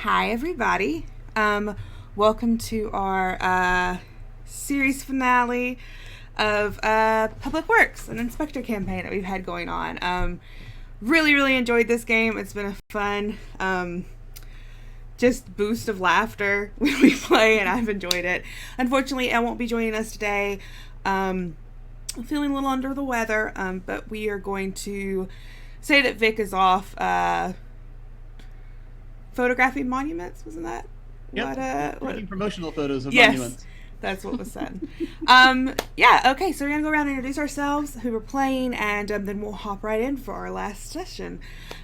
Hi, everybody. Welcome to our series finale of Public Works, an Inspector campaign that we've had going on. Really enjoyed this game. It's been a fun, just boost of laughter when we play, and I've enjoyed it. Unfortunately, Elle won't be joining us today. I'm feeling a little under the weather, but we are going to say that Vic is off photographing monuments, wasn't that? Yep. Taking promotional photos of yes, monuments. That's what was said. Okay, so we're gonna go around and introduce ourselves, who we're playing, and then we'll hop right in for our last session.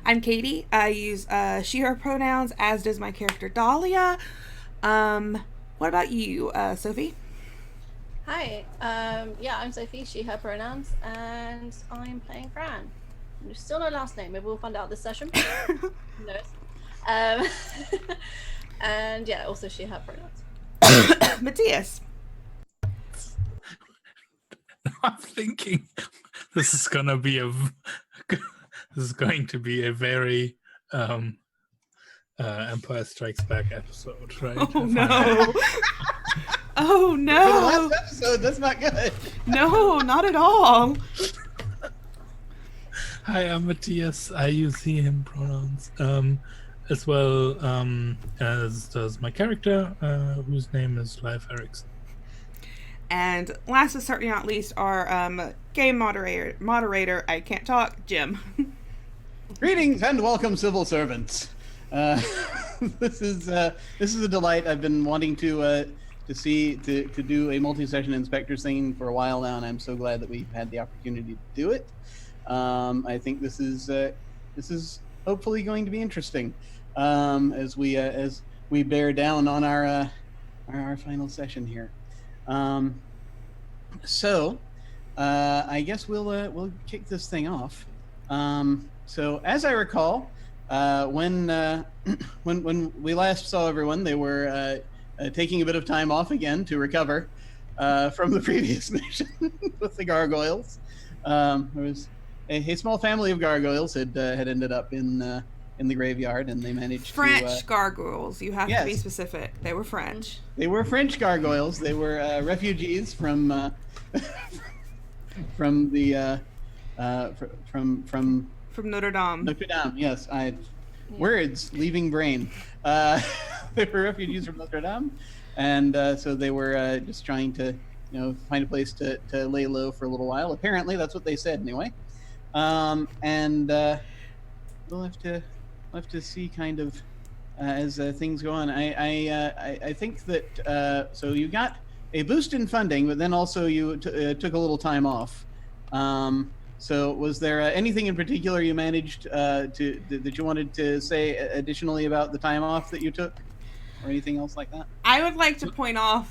I'm Katie. I use she, her pronouns, as does my character Dahlia. What about you, Sophie? Hi, I'm Sophie, she, her pronouns, and I'm playing Fran. Still no last name, maybe we'll find out this session. Who knows? And yeah, also she, her pronouns. Matthias. I'm thinking this is going to be a very Empire Strikes Back episode, right? Oh no! Oh no! For the last episode, that's not good. No, not at all. Hi, I'm Matthias. I use he, him pronouns, as well as does my character, whose name is Leif Erickson. And last but certainly not least, our game moderator, I can't talk, Jim. Greetings and welcome, civil servants. This is a delight. I've been wanting to do a multi-session inspector thing for a while now, and I'm so glad that we've had the opportunity to do it. I think this is hopefully going to be interesting as we bear down on our final session here. I guess we'll kick this thing off. So as I recall, when we last saw everyone, they were taking a bit of time off again to recover from the previous mission with the gargoyles. There was a small family of gargoyles had ended up in the graveyard, and they managed French gargoyles. You have yes. to be specific. They were French. They were French gargoyles. They were refugees from from the from Notre Dame. Notre Dame. Yes, words leaving brain. They were refugees from Notre Dame, and so they were just trying to find a place to lay low for a little while. Apparently, that's what they said anyway. And we'll have to see kind of as things go on. I think that so you got a boost in funding, but then also you took a little time off. So was there anything in particular you managed that you wanted to say additionally about the time off that you took, or anything else like that? I would like to point out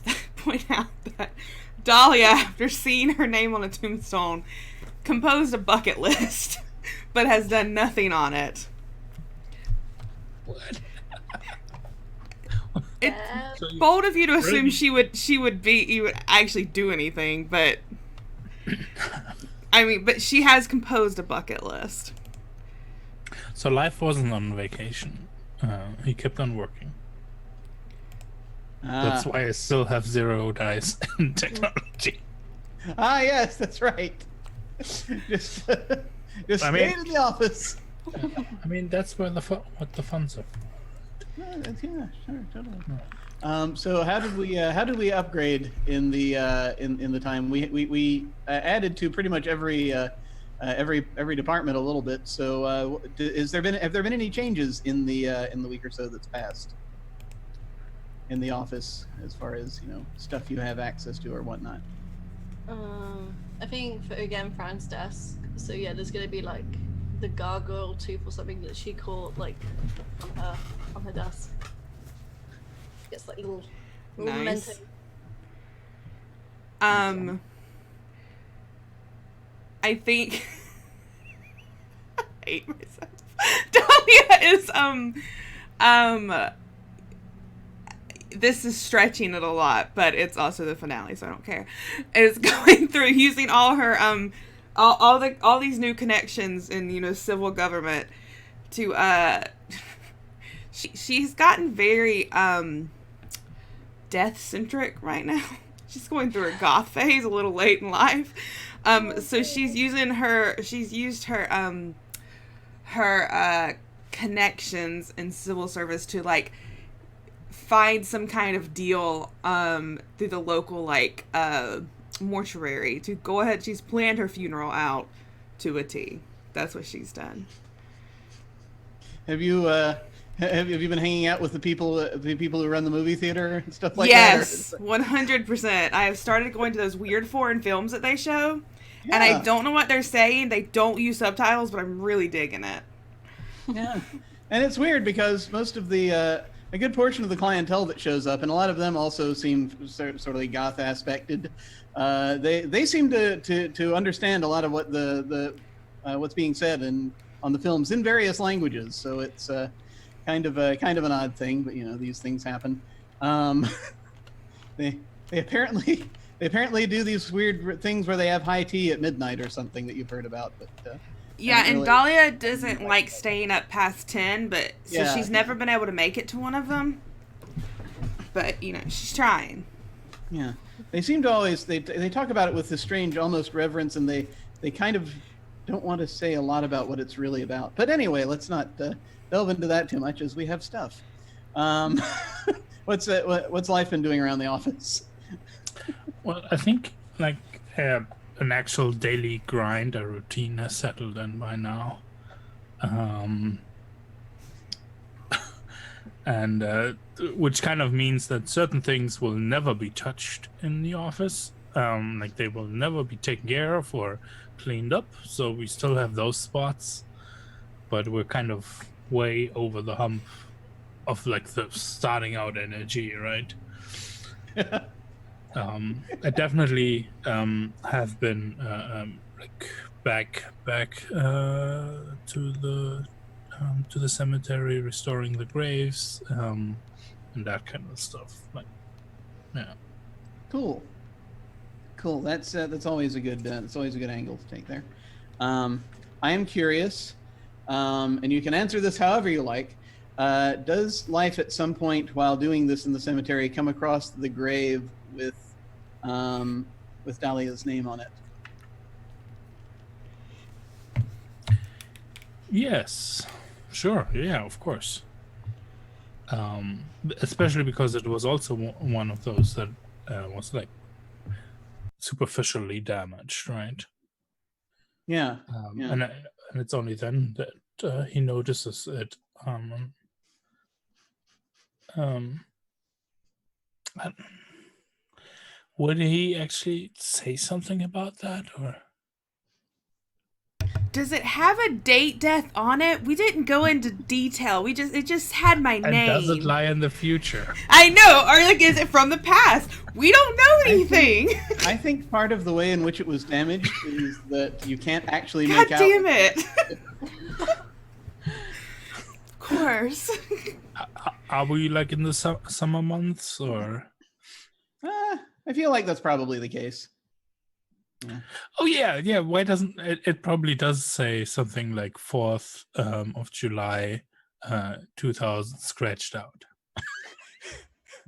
that Dahlia, after seeing her name on a tombstone, composed a bucket list, but has done nothing on it. What? It's bold of you to assume she would actually do anything, but but she has composed a bucket list. So Leif wasn't on vacation. He kept on working. That's why I still have 0 dice in technology. Yes, that's right. just stay in the office. That's where what the fun's are. Yeah, sure, totally. So how did we upgrade in the time we added to pretty much every department a little bit. So have there been any changes in the week or so that's passed in the office as far as stuff you have access to or whatnot? I think for Fran's desk. So yeah, there's gonna be like the gargoyle tooth or something that she caught like on her desk. It's like little nice. memento. I think I hate myself. Dahlia is this is stretching it a lot, but it's also the finale, so I don't care. It's going through using all her all these new connections in civil government to she's gotten very death centric right now. She's going through a goth phase a little late in life. So she's used her connections in civil service to like find some kind of deal through the local like mortuary to go ahead. She's planned her funeral out to a T. That's what she's done. Have you been hanging out with the people who run the movie theater and stuff like yes, that? 100%. I have started going to those weird foreign films that they show, Yeah. and I don't know what they're saying. They don't use subtitles, but I'm really digging it. Yeah, and it's weird because most of the a good portion of the clientele that shows up, and a lot of them also seem sort of goth aspected. They seem to understand a lot of what the what's being said on the films in various languages. So it's kind of an odd thing, but these things happen. They apparently do these weird things where they have high tea at midnight or something that you've heard about, but. Yeah, and really... Dahlia doesn't like staying up past 10, but so Yeah, she's never been able to make it to one of them. But she's trying. Yeah, they seem to always they talk about it with this strange, almost reverence, and they kind of don't want to say a lot about what it's really about. But anyway, let's not delve into that too much, as we have stuff. What's life been doing around the office? Well, I think like an actual daily grind, a routine has settled in by now. And which kind of means that certain things will never be touched in the office. Like they will never be taken care of or cleaned up. So we still have those spots, but we're kind of way over the hump of like the starting out energy, right? I definitely have been like back to the cemetery, restoring the graves, and that kind of stuff. Like, yeah. Cool. That's always a good angle to take there. I am curious, and you can answer this however you like. Does life at some point while doing this in the cemetery come across the grave with Dahlia's name on it? Yes, sure. Yeah, of course. Especially because it was also one of those that was like superficially damaged, right? Yeah. And it's only then that he notices it. Would he actually say something about that, or Does it have a date death on it? We didn't go into detail. It just had my name. and does it lie in the future? I know. Or like, is it from the past? We don't know anything. I think part of the way in which it was damaged is that you can't actually God make out. damn it. Of course. Are we like in the summer months, or? I feel like that's probably the case. Yeah. Oh yeah. Why doesn't it probably does say something like 4th of July, 2000 scratched out.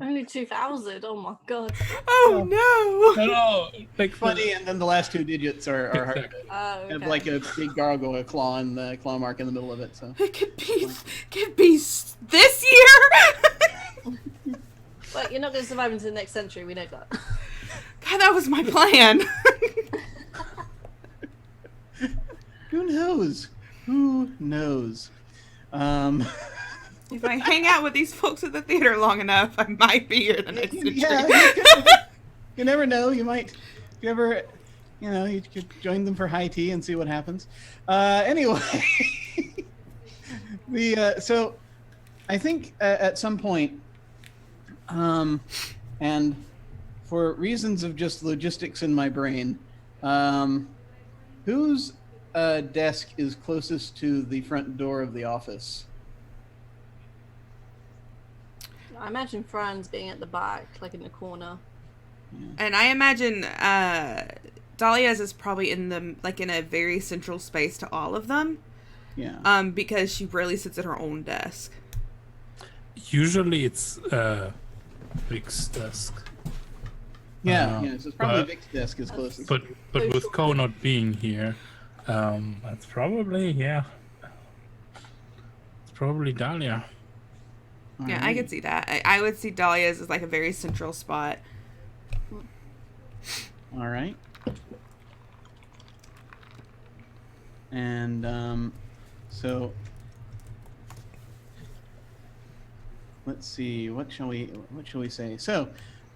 Only 2000. Oh my god. Oh no. No, like Funny, and then the last two digits are hard. Exactly. Oh, okay. Have like a big gargoyle claw and the claw mark in the middle of it. So It could be this year. But you're not going to survive into the next century. We know that. God, that was my plan. who knows? If I hang out with these folks at the theater long enough, I might be here the next century. Yeah, you never know. You might, if you ever, you could join them for high tea and see what happens. Anyway, so I think at some point, and for reasons of just logistics in my brain, whose desk is closest to the front door of the office? I imagine Fran's being at the back, like in the corner. And I imagine Dahlia's is probably in a very central space to all of them. Yeah. Because she rarely sits at her own desk. Usually it's Vic's desk. Yeah, so it's probably but- Vic's desk is closest. But with Ko not being here, that's probably It's probably Dahlia. Yeah, I could see that. I would see Dahlia's as like a very central spot. All right. And so let's see. What shall we say? So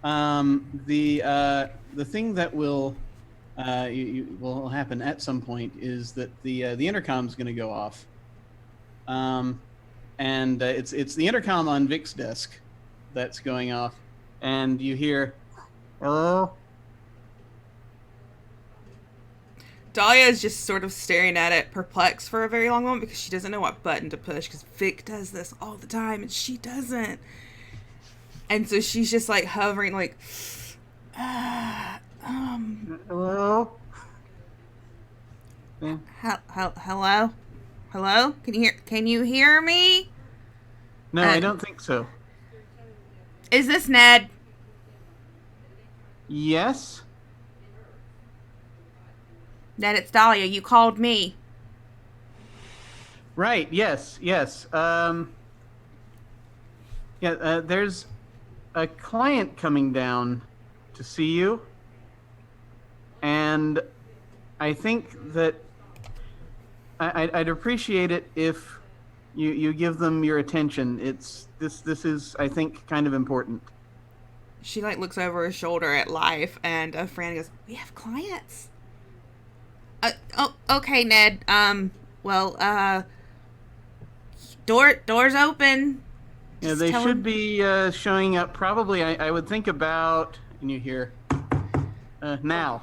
the thing that will will happen at some point is that the intercom's going to go off. And it's the intercom on Vic's desk that's going off, and you hear, "Oh." Dahlia is just sort of staring at it, perplexed for a very long moment because she doesn't know what button to push because Vic does this all the time and she doesn't. And so she's just like hovering, like, Hello? Yeah. hello? Hello? Can you hear me? No, I don't think so. Is this Ned? Yes? Ned, it's Dahlia. You called me. Right, yes. There's a client coming down to see you, and I think that I'd appreciate it if you give them your attention. This is, I think, kind of important. She like looks over her shoulder at Life, and Fran goes, "We have clients." Okay, Ned. Doors open. Yeah, Just they tell should him- be showing up probably, I would think about, and you hear, now.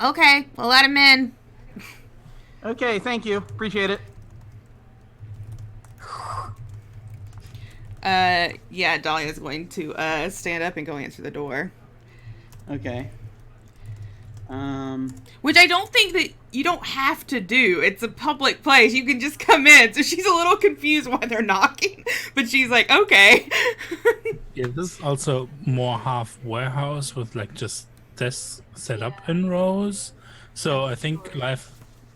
Okay, we'll let him in. Okay, thank you. Appreciate it. Yeah, Dahlia's going to stand up and go answer the door. Okay. Which I don't think that you don't have to do. It's a public place. You can just come in. So she's a little confused why they're knocking. But she's like, okay. Yeah, this is also more half warehouse with like just desks set up in rows. So I think Life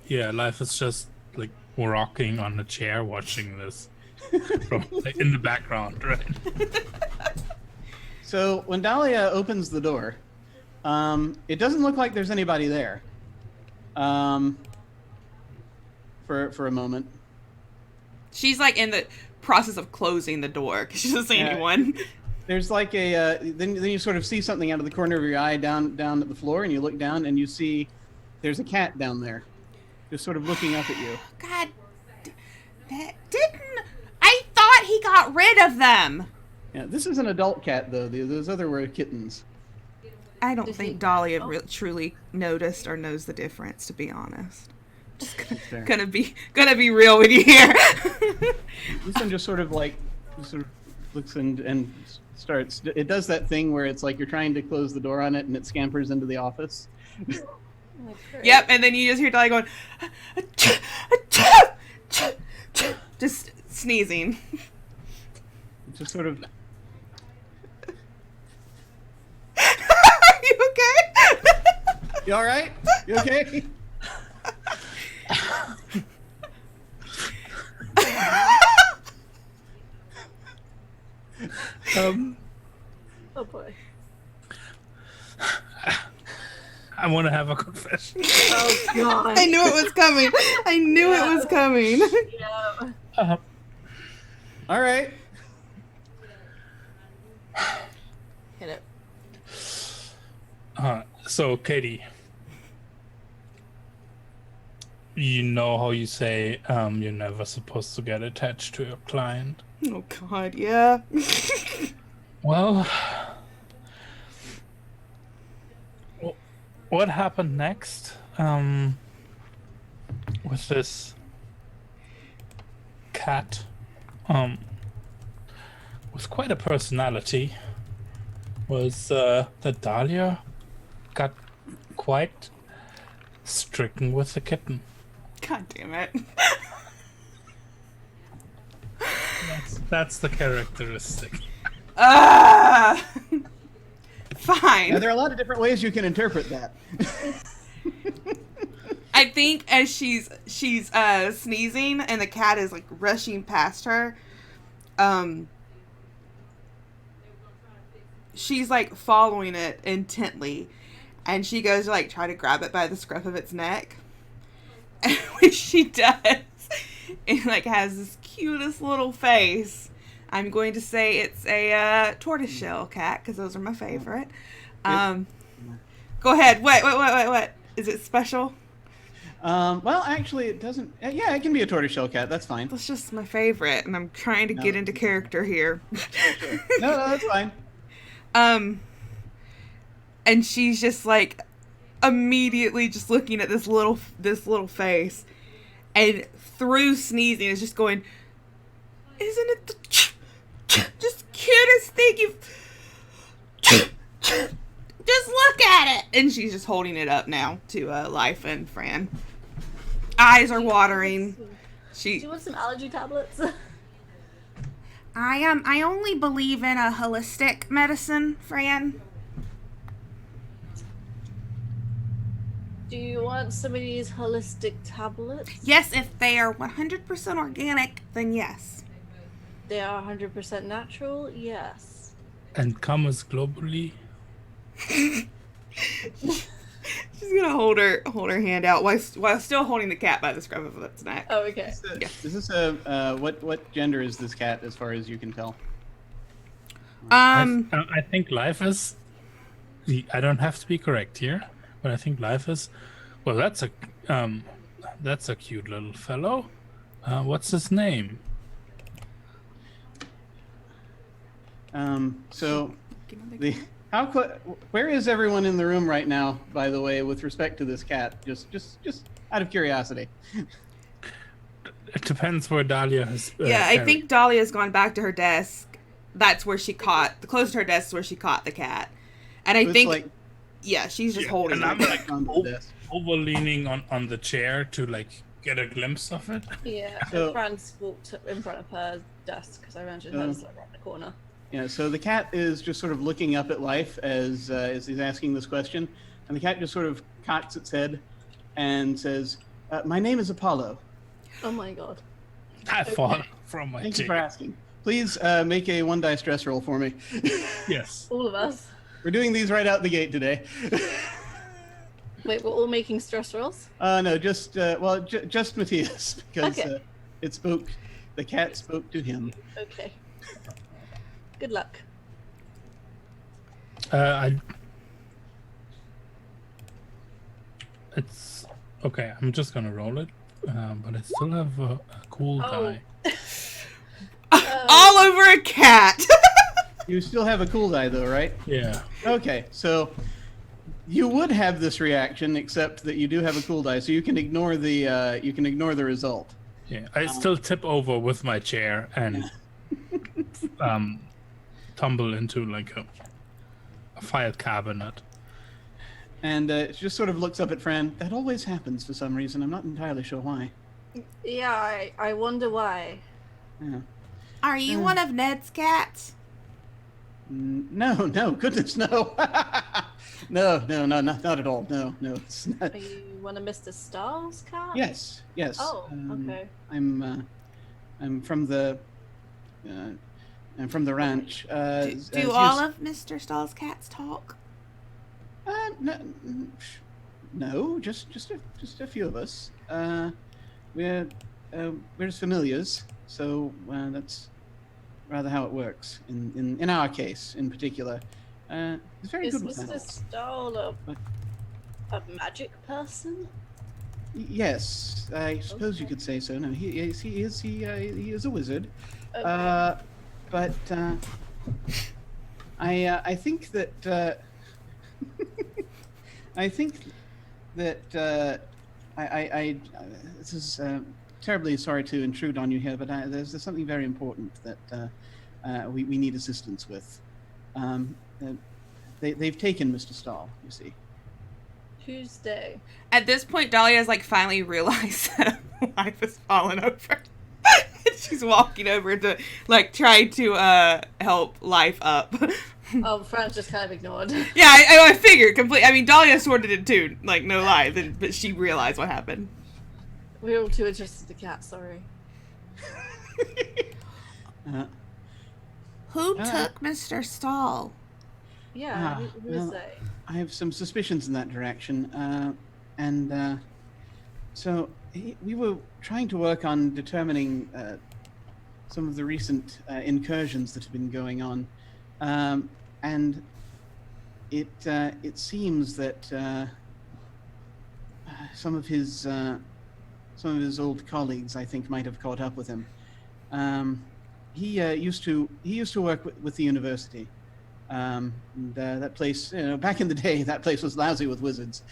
is just like rocking on a chair watching this from like, in the background, right? So when Dahlia opens the door, it doesn't look like there's anybody there. For a moment. She's like in the process of closing the door because she doesn't see anyone. There's like a then you sort of see something out of the corner of your eye down at the floor, and you look down and you see there's a cat down there, just sort of looking up at you. God, I thought he got rid of them. Yeah, this is an adult cat though. Those other were kittens. I don't think Dahlia truly noticed or knows the difference, to be honest. Just gonna be real with you here. This one just sort of looks and starts. It does that thing where it's like you're trying to close the door on it and it scampers into the office. Yep, and then you just hear Dahlia going, just sneezing. Just sort of. Are you okay? You all right? You okay? Oh boy. I want to have a confession. Oh god. I knew it was coming. I knew it was coming. Yeah. All right. Hit it. So Katie, you know how you say you're never supposed to get attached to your client? Oh God, yeah. Well, what happened next with this cat with quite a personality was that Dahlia got quite stricken with the kitten. God damn it. That's the characteristic. Fine. Now, there are a lot of different ways you can interpret that. I think as she's sneezing and the cat is like rushing past her, she's like following it intently, and she goes to like try to grab it by the scruff of its neck. And when she does, it like has this cutest little face. I'm going to say it's a tortoiseshell cat because those are my favorite. Go ahead. What? Is it special? Well, actually, it doesn't. Yeah, it can be a tortoiseshell cat. That's fine. That's just my favorite, and I'm trying to get into character here. Sure. No, that's fine. And she's just like immediately just looking at this little face, and through sneezing is just going, "Isn't it the just cutest thing you've just look at it?" And she's just holding it up now to Life and Fran. Eyes are watering. Do you want some allergy tablets? I only believe in a holistic medicine, Fran. Do you want some of these holistic tablets? Yes, if they are 100% organic, then yes. They are 100% natural? Yes. And commerce globally. She's gonna hold her hand out while still holding the cat by the scruff of its neck. Oh, okay. Is this a what gender is this cat as far as you can tell? I think life is. I don't have to be correct here, but I think life is. Well, that's a cute little fellow. What's his name? So where is everyone in the room right now, by the way, with respect to this cat? Just out of curiosity. It depends where Dahlia has. I think Dahlia's gone back to her desk. That's where she caught close to her desk is where she caught the cat, and I think she's just holding and it. I'm like over leaning on the chair to like get a glimpse of it. Yeah, So- Fran's walked in front of her desk because I mentioned hers like around the corner. Yeah, so the cat is just sort of looking up at Life as he's asking this question, and the cat just sort of cocks its head and says, "My name is Apollo. Oh my god. I fall from my Thank you chair. for asking. Please make a 1 die stress roll for me." Yes. All of us. We're doing these right out the gate today. Wait, we're all making stress rolls? No, just just Matthias, because Okay. the cat spoke to him. Okay. Good luck. It's okay. I'm just gonna roll it, but I still have a cool die. All over a cat. You still have a cool die though, right? Yeah. Okay, so you would have this reaction, except that you do have a cool die, so you can ignore the result. Yeah. I still tip over with my chair and tumble into like a file cabinet. And it just sort of looks up at Fran. That always happens for some reason. I'm not entirely sure why. Yeah, I wonder why. Yeah. Are you one of Ned's cats? No, goodness, no. no, not at all. No, it's not. Are you one of Mr. Star's cats? Yes. Oh, okay. I'm from the ranch. Do all of Mr. Stahl's cats talk? No, just a few of us. We're just familiars, so that's rather how it works in our case in particular. It's very Is good with Mr. animals. Stahl a magic person? Yes, I suppose you could say so. No, he is a wizard. Okay. But I think that I this is terribly sorry to intrude on you here, but there's something very important that we need assistance with. They've taken Mr. Stahl, you see. Tuesday. At this point, Dahlia's like finally realized that life has fallen over. And she's walking over to like try to help life up. Oh, Fran's just kind of ignored. Yeah, I figured completely. I mean, Dahlia sorted it too, like no lie. But she realized what happened. We were all too interested in the cat. Sorry. Who took Mr. Stahl? Yeah, who is they? I have some suspicions in that direction, so we were trying to work on determining some of the recent incursions that have been going on, and it seems that some of his old colleagues, I think, might have caught up with him. He used to work with the university. And that place, back in the day, that place was lousy with wizards.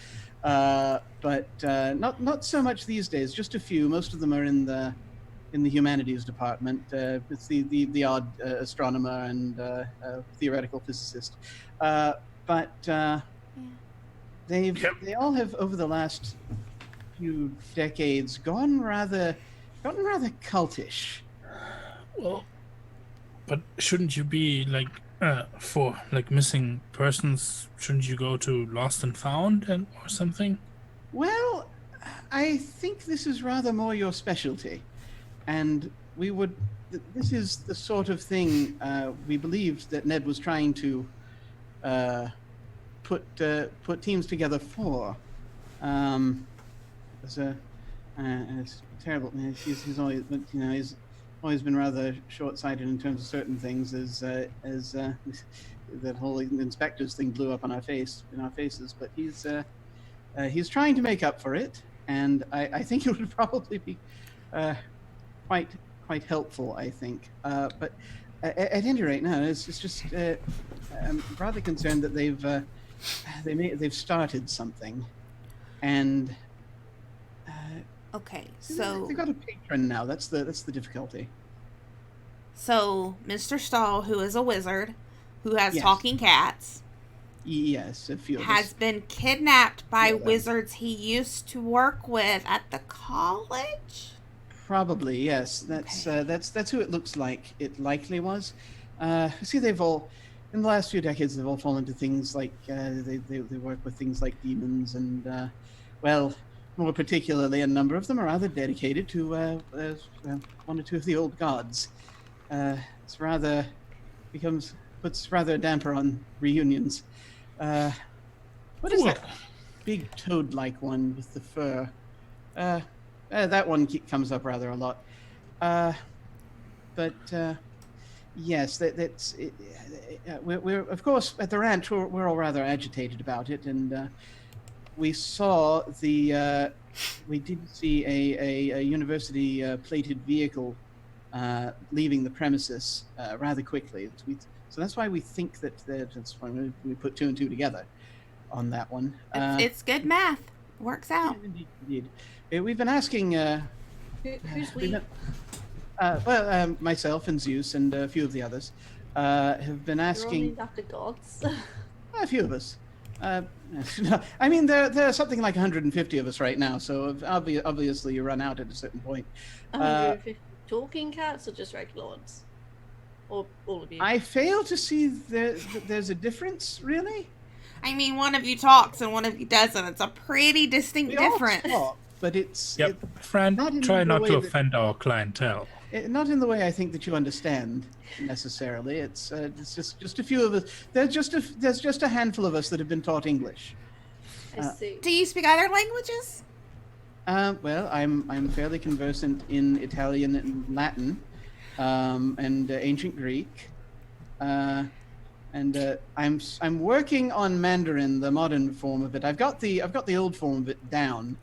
But not so much these days. Just a few. Most of them are in the humanities department. It's the odd astronomer and theoretical physicist. But they all have, over the last few decades, gotten rather cultish. Well, but shouldn't you be like for like missing persons? Shouldn't you go to Lost and Found or something? Well, I think this is rather more your specialty, and this is the sort of thing we believed that Ned was trying to put teams together for. It's terrible. He's always, he's always been rather short-sighted in terms of certain things, as that whole Inspectres thing blew up in our faces. But he's trying to make up for it, and I think it would probably be quite helpful. I think, but at any rate, no, it's just I'm rather concerned that they've started something, and. Okay, so they got a patron now. That's the difficulty. So Mr. Stahl, who is a wizard, who has Yes. talking cats, Yes, a few of has us. been kidnapped by Yeah. wizards he used to work with at the college. Probably, yes. That's who it looks like it likely was. See, they've all, in the last few decades, they've all fallen into things like they work with things like demons and well. More particularly, a number of them are rather dedicated to one or two of the old gods. It's puts rather a damper on reunions. What is that big toad-like one with the fur? That one comes up rather a lot. But yes, that's it. We're of course at the ranch. We're all rather agitated about it, and. We saw we did see a university plated vehicle leaving the premises rather quickly. So that's why we think that's why we put two and two together on that one. It's good math. Works out. Indeed. We've been asking. Who's we? Myself and Zeus and a few of the others have been You're all asking. named after gods. A few of us. I mean, there are something like 150 of us right now, so obviously you run out at a certain point. 150 talking cats or just regular ones? Or all of you? I fail to see there's a difference, really. I mean, one of you talks and one of you doesn't. It's a pretty distinct We all difference. talk, but it's Yep, Fran, try the not way to that- offend our clientele. not in the way I think that you understand necessarily. It's just a few of us. There's just a handful of us that have been taught English. I see. Do you speak other languages? Well, I'm fairly conversant in Italian and Latin, and ancient Greek, and I'm working on Mandarin, the modern form of it. I've got the old form of it down,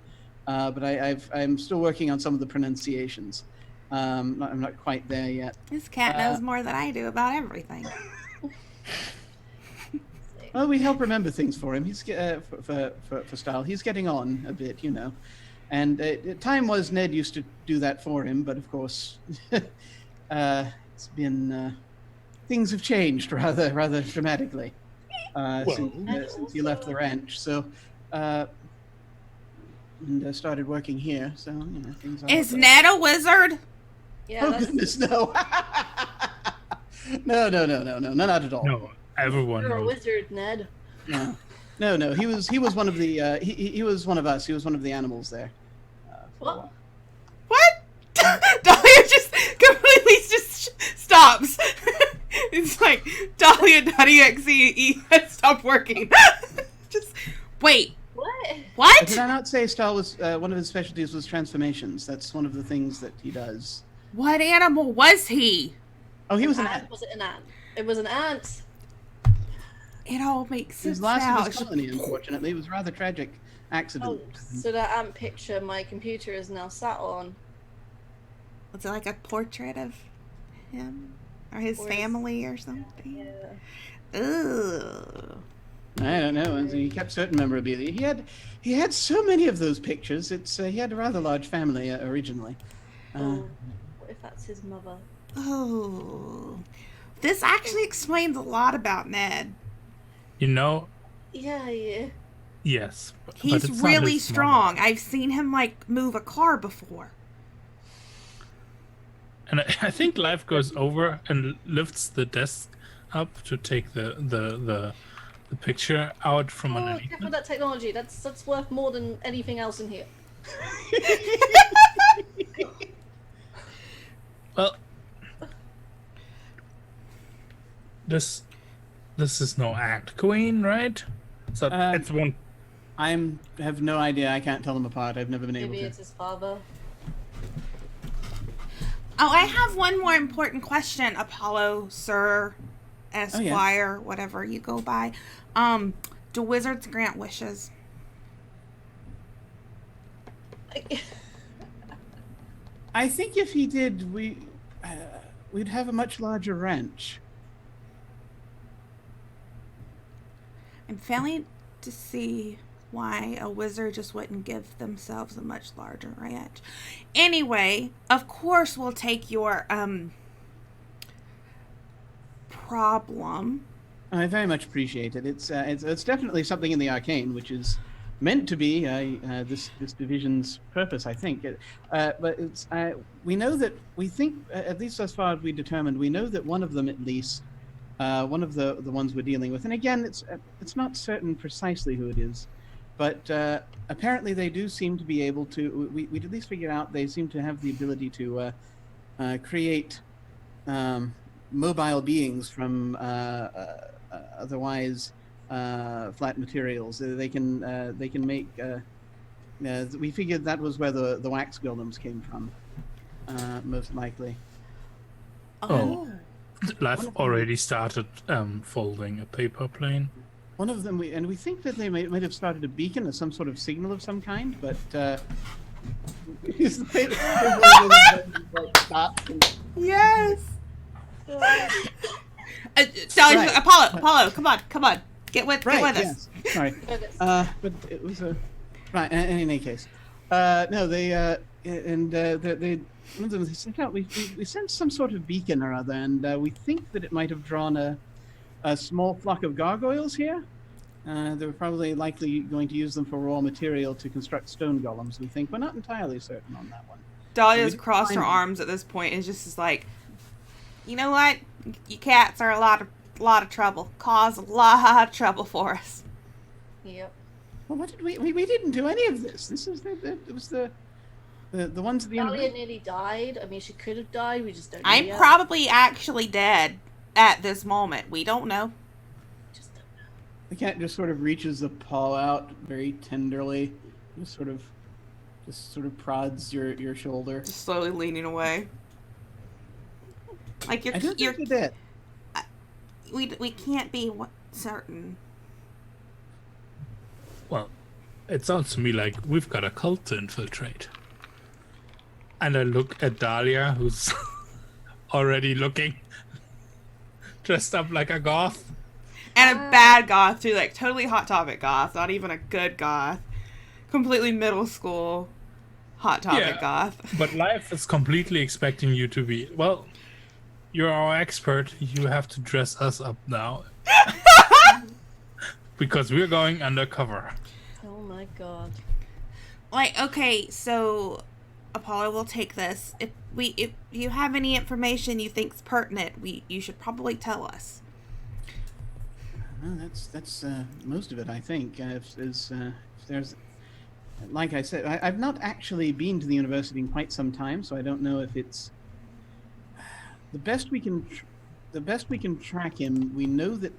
but I'm still working on some of the pronunciations. I'm not quite there yet. This cat knows more than I do about everything. Well, we help remember things for him. He's for Style. He's getting on a bit, And time was Ned used to do that for him, but of course, it's been things have changed rather dramatically since he left the ranch. So and started working here. So things are. Is Ned a wizard? Yeah, Oh that's goodness, no. No, not at all. No, everyone you're a knows. wizard, Ned. No. He was one of the he was one of us. He was one of the animals there. For a What? while. What? Dahlia just completely just stops. It's like Dahlia.exe has stopped working. Just wait. What? What? Did I not say Stahl was one of his specialties was transformations? That's one of the things that he does. What animal was he? Oh, he was an ant. Was it an ant? It was an ant. It all makes sense His last now. of his colony, unfortunately. It was a rather tragic accident. Oh, so that ant picture my computer is now sat on. Was it like a portrait of him or his Or his- family or something? Yeah. Ugh. I don't know. He kept certain memorabilia. He had so many of those pictures. He had a rather large family originally. Oh, what if that's his mother? Oh. This actually explains a lot about Ned. You know, Yeah. yes. but He's it's not really his strong. mother. I've seen him like move a car before. And I think Life goes over and lifts the desk up to take the picture out from Oh, underneath careful it. that technology. That's worth more than anything else in here. Well, this is no ant queen, right? So it's one. Have no idea. I can't tell them apart. I've never been able Maybe to. it's his father. Oh, I have one more important question, Apollo, Sir, Esquire, whatever you go by. Do wizards grant wishes? I think if he did, we'd have a much larger ranch. I'm failing to see why a wizard just wouldn't give themselves a much larger ranch. Anyway, of course we'll take your problem. I very much appreciate it. It's definitely something in the arcane, which is meant to be this division's purpose, I think. But it's we know that we think at least as far as we determined, we know that one of them at least, one of the ones we're dealing with, and again, it's not certain precisely who it is, but apparently they do seem to be able to. We'd at least figured out they seem to have the ability to create mobile beings from otherwise flat materials. They can make. We figured that was where the wax golems came from, most likely. Oh. Life already started folding a paper plane. One of them, we think that they might have started a beacon or some sort of signal of some kind, but Yes. Right. Apollo, come on, get with Right. us. Yes. Sorry. Focus. But it was a right. In any case, no, they one of them sent out. We sent some sort of beacon or other, and we think that it might have drawn a small flock of gargoyles here. They were probably likely going to use them for raw material to construct stone golems. We think we're not entirely certain on that one. Dahlia's We didn't crossed her find them. arms at this point and just is like, you know what? You cats are a lot of trouble. Cause a lot of trouble for us. Yep. Well, what did we didn't do any of this. This is it was the ones at the end. Dahlia nearly died. I mean, she could have died. We just don't know I'm yet. probably actually dead at this moment. We don't know. Just don't know. The cat just sort of reaches the paw out very tenderly, just sort of prods your shoulder. Just slowly leaning away. Like I don't you're think you're dead. we can't be certain. Well, it sounds to me like we've got a cult to infiltrate. And I look at Dahlia, who's already looking dressed up like a goth. And a bad goth too, like totally Hot Topic goth, not even a good goth. Completely middle school Hot Topic Yeah. goth. But life is completely expecting you to be, well, you're our expert. You have to dress us up now. Because we're going undercover. Oh my god. like, okay, so Apollo will take this. If you have any information you think's pertinent, you should probably tell us. Well, that's most of it, I think. If there's, like I said, I've not actually been to the university in quite some time, so I don't know if it's the best we can. The best we can track him. We know that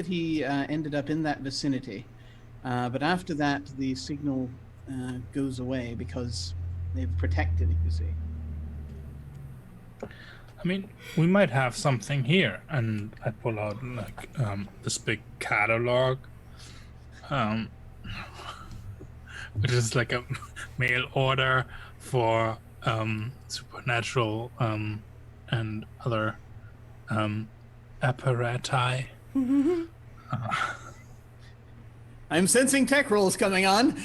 he ended up in that vicinity, but after that, the signal goes away because they've protected it. You see. I mean, we might have something here, and I pull out like this big catalog, which is like a mail order for supernatural and other apparati. I'm sensing tech rolls coming on.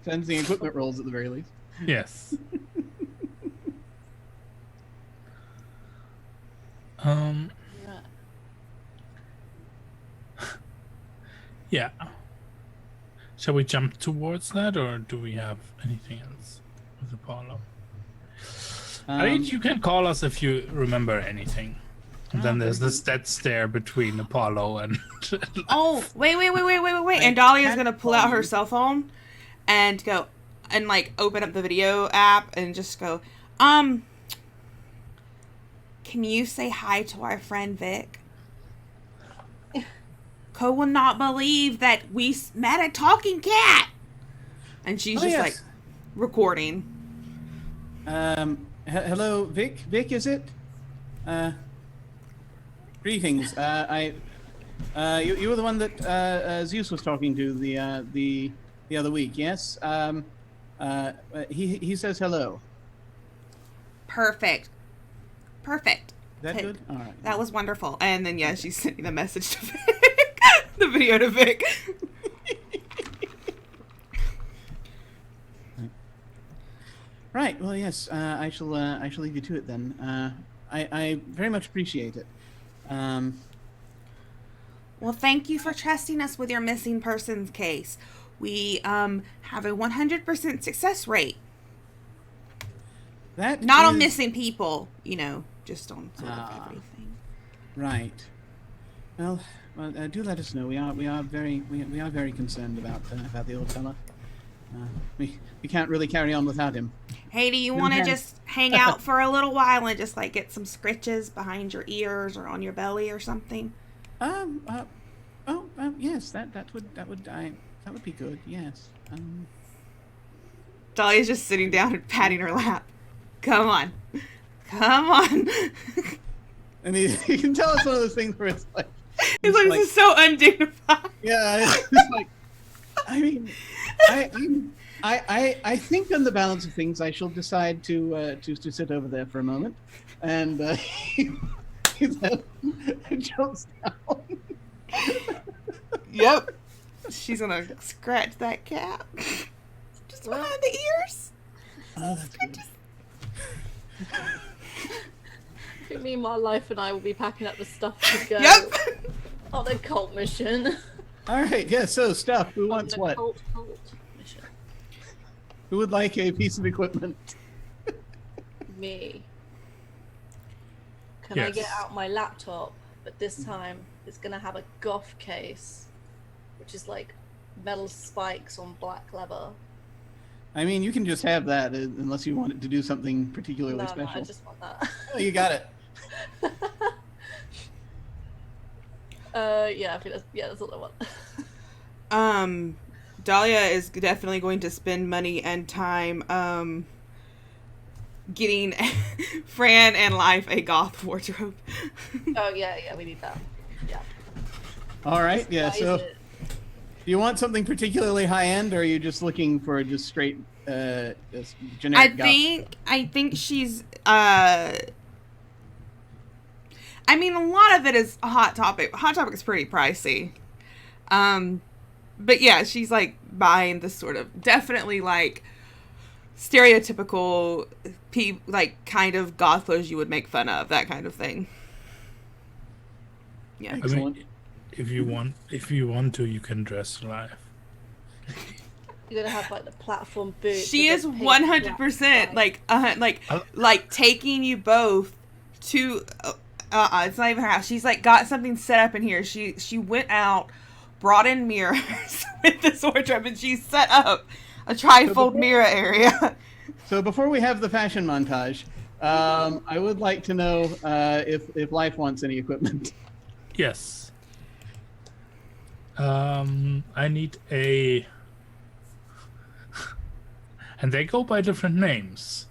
Sensing equipment rolls at the very least. Yes. Yeah. Shall we jump towards that, or do we have anything else with Apollo? You can call us if you remember anything. And then there's this dead stare between Apollo and. Oh, wait! And Dahlia's gonna pull out her cell phone, and go, and like open up the video app and just go, can you say hi to our friend Vic? Co will not believe that we met a talking cat. And she's just like recording. Hello, Vic. Vic, is it? Greetings. You were the one that Zeus was talking to the other week, yes? He says hello. Perfect. Is that good? All right. That was wonderful. And then she's sending the message to Vic. The video to Vic. Right. Well, yes. I shall leave you to it then. I very much appreciate it. Well, thank you for trusting us with your missing persons case. We have a 100% success rate. Not on missing people, just on sort of everything. Right. Well, do let us know. We are very concerned about the old fella. We can't really carry on without him. Hey, do you want to just hang out for a little while and just like get some scritches behind your ears or on your belly or something? Yes, that would be good. Yes. Dahlia's just sitting down and patting her lap. Come on. And you can tell it's one of those things where it's like this is so undignified. Yeah, it's like, I mean, I think on the balance of things, I shall decide to sit over there for a moment, and he then jumps down. Yep, she's gonna scratch that cat just behind the ears. Oh, that's good. I think me, my life, and I will be packing up the stuff to go on a cult mission. All right, yeah. So stuff. Who wants what? Cult mission. Who would like a piece of equipment? Me. Can I get out my laptop? But this time it's gonna have a goth case, which is like metal spikes on black leather. I mean, you can just have that unless you want it to do something particularly special. No, I just want that. Oh, you got it. Yeah, I think that's all I want. Dahlia is definitely going to spend money and time getting Fran and Life a goth wardrobe. Oh yeah, we need that. Yeah. All right, yeah. So, do you want something particularly high end, or are you just looking for just straight, just generic? I think she's. I mean, a lot of it is a Hot Topic. Hot Topic is pretty pricey. But yeah, she's like buying this sort of definitely like stereotypical like kind of goth clothes you would make fun of, that kind of thing. Yeah. Excellent. I mean, if you want to, you can dress Life. You're gonna have like the platform boots. She with is the pink 100% flag. like taking you both to. It's not even her house. She's like got something set up in here. She went out, brought in mirrors with this wardrobe, and she set up a trifold mirror area. So before we have the fashion montage, I would like to know if Life wants any equipment. Yes. I need a. And they go by different names.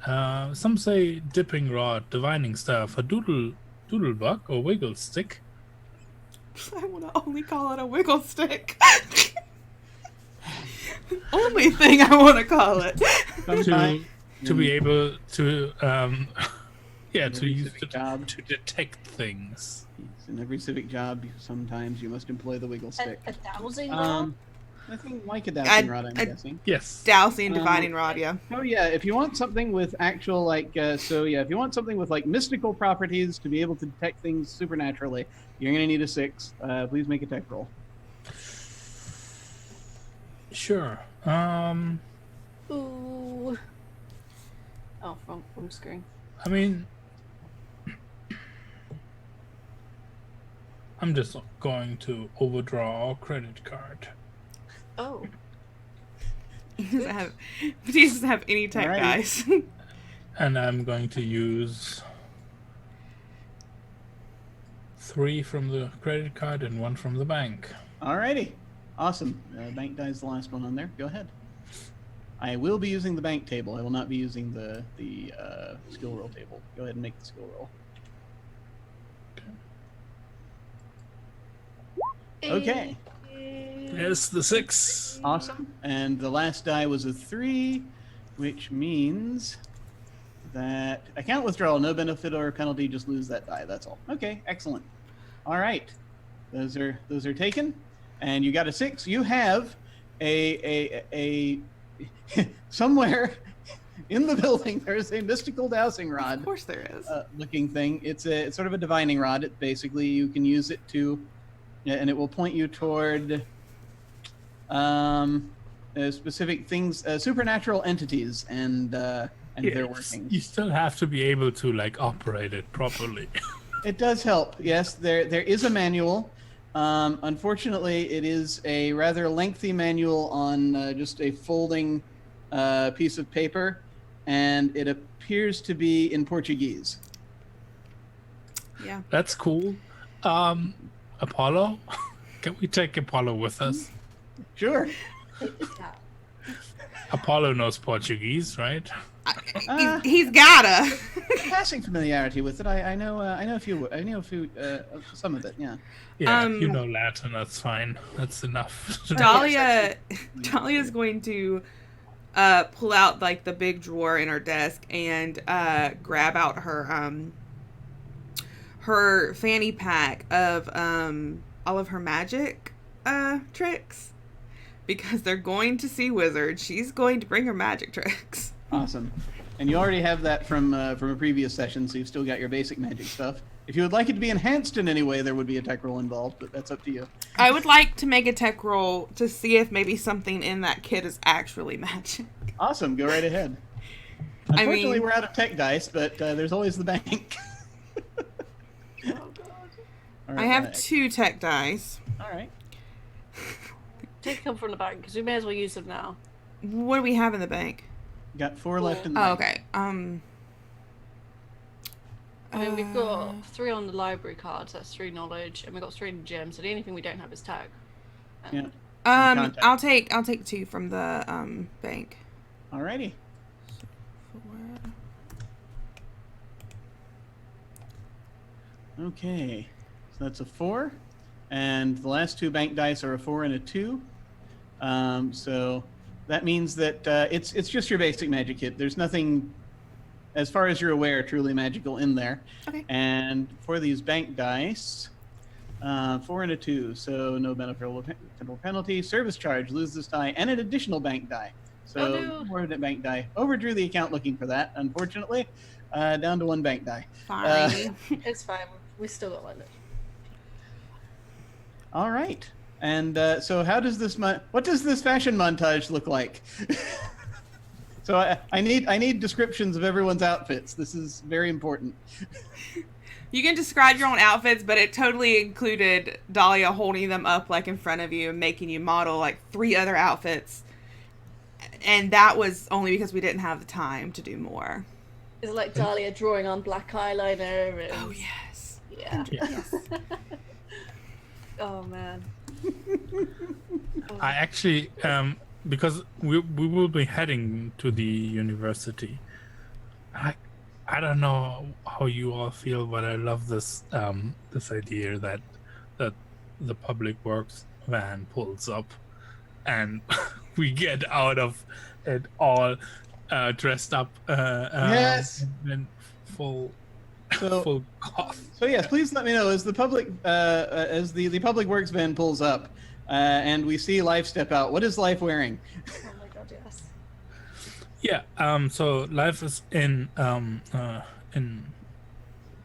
Some say dipping rod, divining staff, a doodlebug, or wiggle stick. I want to only call it a wiggle stick. Only thing I want to call it. To be able to to use civic it job. to detect things. In every civic job, sometimes you must employ the wiggle stick. A dowsing rod? I think like a dowsing rod, I'm guessing. Yes. Dowsing, divining rod, yeah. Oh yeah, if you want something with actual if you want something with like mystical properties to be able to detect things supernaturally, you're gonna need a 6. Please make a tech roll. Sure. Ooh. Oh, wrong screen. I mean, I'm just going to overdraw our credit card. Oh. He doesn't have any tech Alrighty. dice. And I'm going to use 3 from the credit card and 1 from the bank. Alrighty, awesome. Bank die is the last one on there. Go ahead. I will be using the bank table. I will not be using the skill roll table. Go ahead and make the skill roll. Okay. Yes, the 6. Awesome. And the last die was a 3, which means that account withdrawal, no benefit or penalty, just lose that die. That's all. Okay, excellent. All right. Those are taken. And you got a 6. You have a somewhere in the building there's a mystical dowsing rod. Of course there is. Looking thing. It's sort of a divining rod. It basically you can use it to and it will point you toward specific things, supernatural entities, and their workings. You still have to be able to like operate it properly. It does help. Yes, there is a manual. Unfortunately, it is a rather lengthy manual on just a folding piece of paper, and it appears to be in Portuguese. Yeah. That's cool. Apollo, can we take Apollo with us? Sure. Apollo knows Portuguese, right? He's gotta. Passing familiarity with it. I know a few. I know a few. Some of it. Yeah. Yeah, you know Latin. That's fine. That's enough. Dahlia's going to pull out like the big drawer in her desk and grab out her fanny pack of all of her magic tricks, because they're going to see wizards. She's going to bring her magic tricks. Awesome. And you already have that from a previous session, so you've still got your basic magic stuff. If you would like it to be enhanced in any way, there would be a tech roll involved, but that's up to you. I would like to make a tech roll to see if maybe something in that kit is actually magic. Awesome. Go right ahead. Unfortunately, we're out of tech dice, but there's always the bank. Oh god. All right, I have back. 2 tech dice. All right. Take them from the bank because we may as well use them now. What do we have in the bank? You got 4 left in the Oh, bank. okay. I mean, we've got 3 on the library cards. That's 3 knowledge, and we've got 3 in the gym. So the only thing we don't have is tag. Yeah. I'll take 2 from the bank. Alrighty. Okay. So that's a 4. And the last 2 bank dice are a 4 and a 2. So that means that it's just your basic magic kit. There's nothing, as far as you're aware, truly magical in there. Okay. And for these bank dice, 4 and a 2, so no benefit or penalty. Service charge, lose this die, and an additional bank die. So more than bank die. Overdrew the account looking for that, unfortunately. Down to 1 bank die. Fine. It's fine. We still got one. All right. And so, how does what does this fashion montage look like? So I need descriptions of everyone's outfits. This is very important. You can describe your own outfits, but it totally included Dahlia holding them up like in front of you and making you model like 3 other outfits. And that was only because we didn't have the time to do more. It's like Dahlia drawing on black eyeliner. And... Oh, yes. Yeah. Yes. Oh, man. I actually, because we will be heading to the university. I don't know how you all feel, but I love this this idea that the public works van pulls up, and we get out of it all dressed up. Yes. And full So- full cough. So yes, please let me know as the public as the public works van pulls up, and we see Life step out. What is Life wearing? Oh my god, yes. Yeah. So Life is in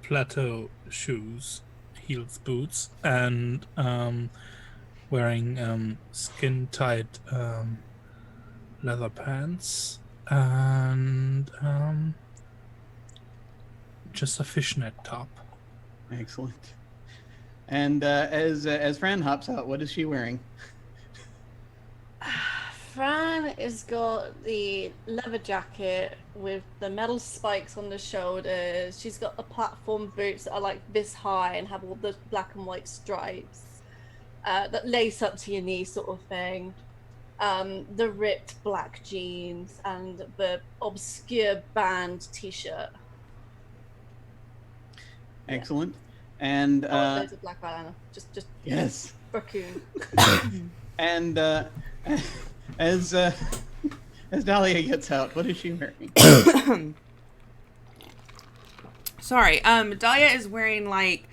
plateau shoes, heels, boots, and wearing skin tight leather pants and just a fishnet top. Excellent. And as Fran hops out, what is she wearing? Fran has got the leather jacket with the metal spikes on the shoulders. She's got the platform boots that are like this high and have all the black and white stripes that lace up to your knee sort of thing. The ripped black jeans and the obscure band t-shirt. Excellent. And Loads of black eyeliner. Just yes. raccoon. And as Dahlia gets out, what is she wearing? Sorry. Dahlia is wearing like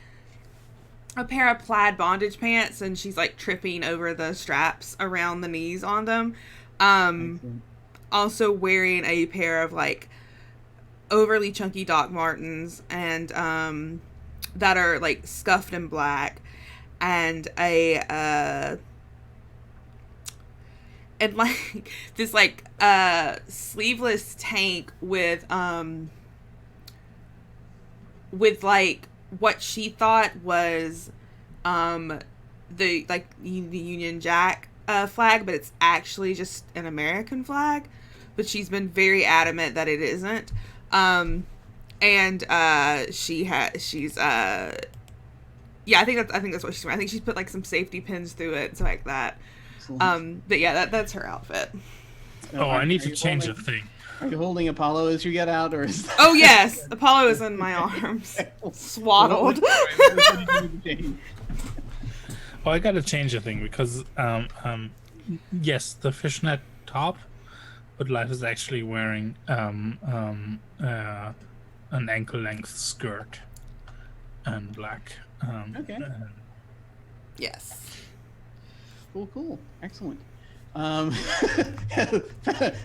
a pair of plaid bondage pants, and she's like tripping over the straps around the knees on them. Excellent. Also wearing a pair of like overly chunky Doc Martens and that are like scuffed in black, and a and like this like sleeveless tank with like what she thought was the like the Union Jack flag, but it's actually just an American flag, but she's been very adamant that it isn't. And she's yeah, I think that's what she's wearing. I think she's put like some safety pins through it, so like that. Excellent. But yeah, that's her outfit. Oh, I need Are to you change a holding- thing. Are you holding Apollo as you get out, or is that... Oh yes, Apollo is in my arms, swaddled. Oh, I gotta change a thing because yes, the fishnet top, but Life is actually wearing an ankle length skirt and black. Okay. Yes. Cool. Excellent. And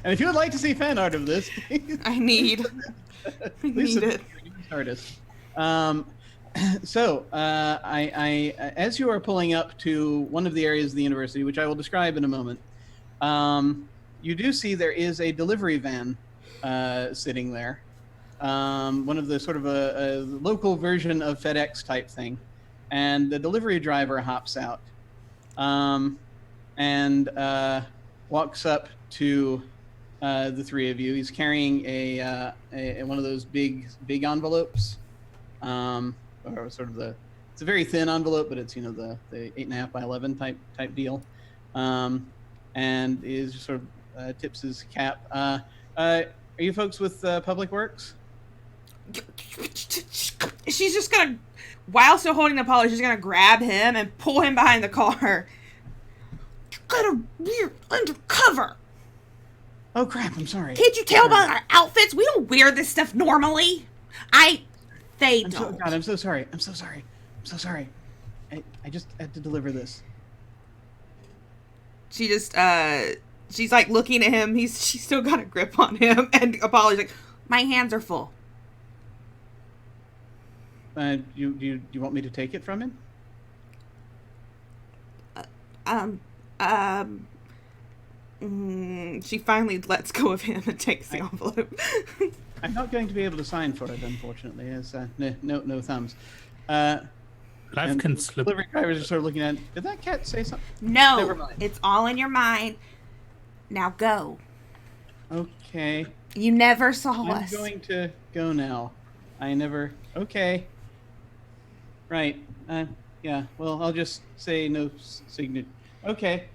if you would like to see fan art of this, I need please it. artist. So, I as you are pulling up to one of the areas of the university, which I will describe in a moment, you do see there is a delivery van sitting there. One of the sort of a local version of FedEx type thing, and the delivery driver hops out and walks up to the three of you. He's carrying a one of those big envelopes, or sort of it's a very thin envelope, but it's the 8.5 by 11 type deal, and is just sort of tips his cap. Are you folks with Public Works? She's just gonna, while still holding Apollo, she's gonna grab him and pull him behind the car. We're undercover. Oh crap! I'm sorry. Can't you tell by our outfits? We don't wear this stuff normally. They don't. God, I'm so sorry. I'm so sorry. I just had to deliver this. She just she's like looking at him. She's still got a grip on him, and Apollo's like, my hands are full. You want me to take it from him? She finally lets go of him and takes the envelope. I'm not going to be able to sign for it, unfortunately. As no thumbs. Life And can the slip. delivery drivers are sort of looking at. Did that cat say something? Never No, mind. it's all in your mind. Now go. Okay. You never saw I'm us. going to go now. I never. Okay. Right. Yeah. Well, I'll just say no signature. Okay.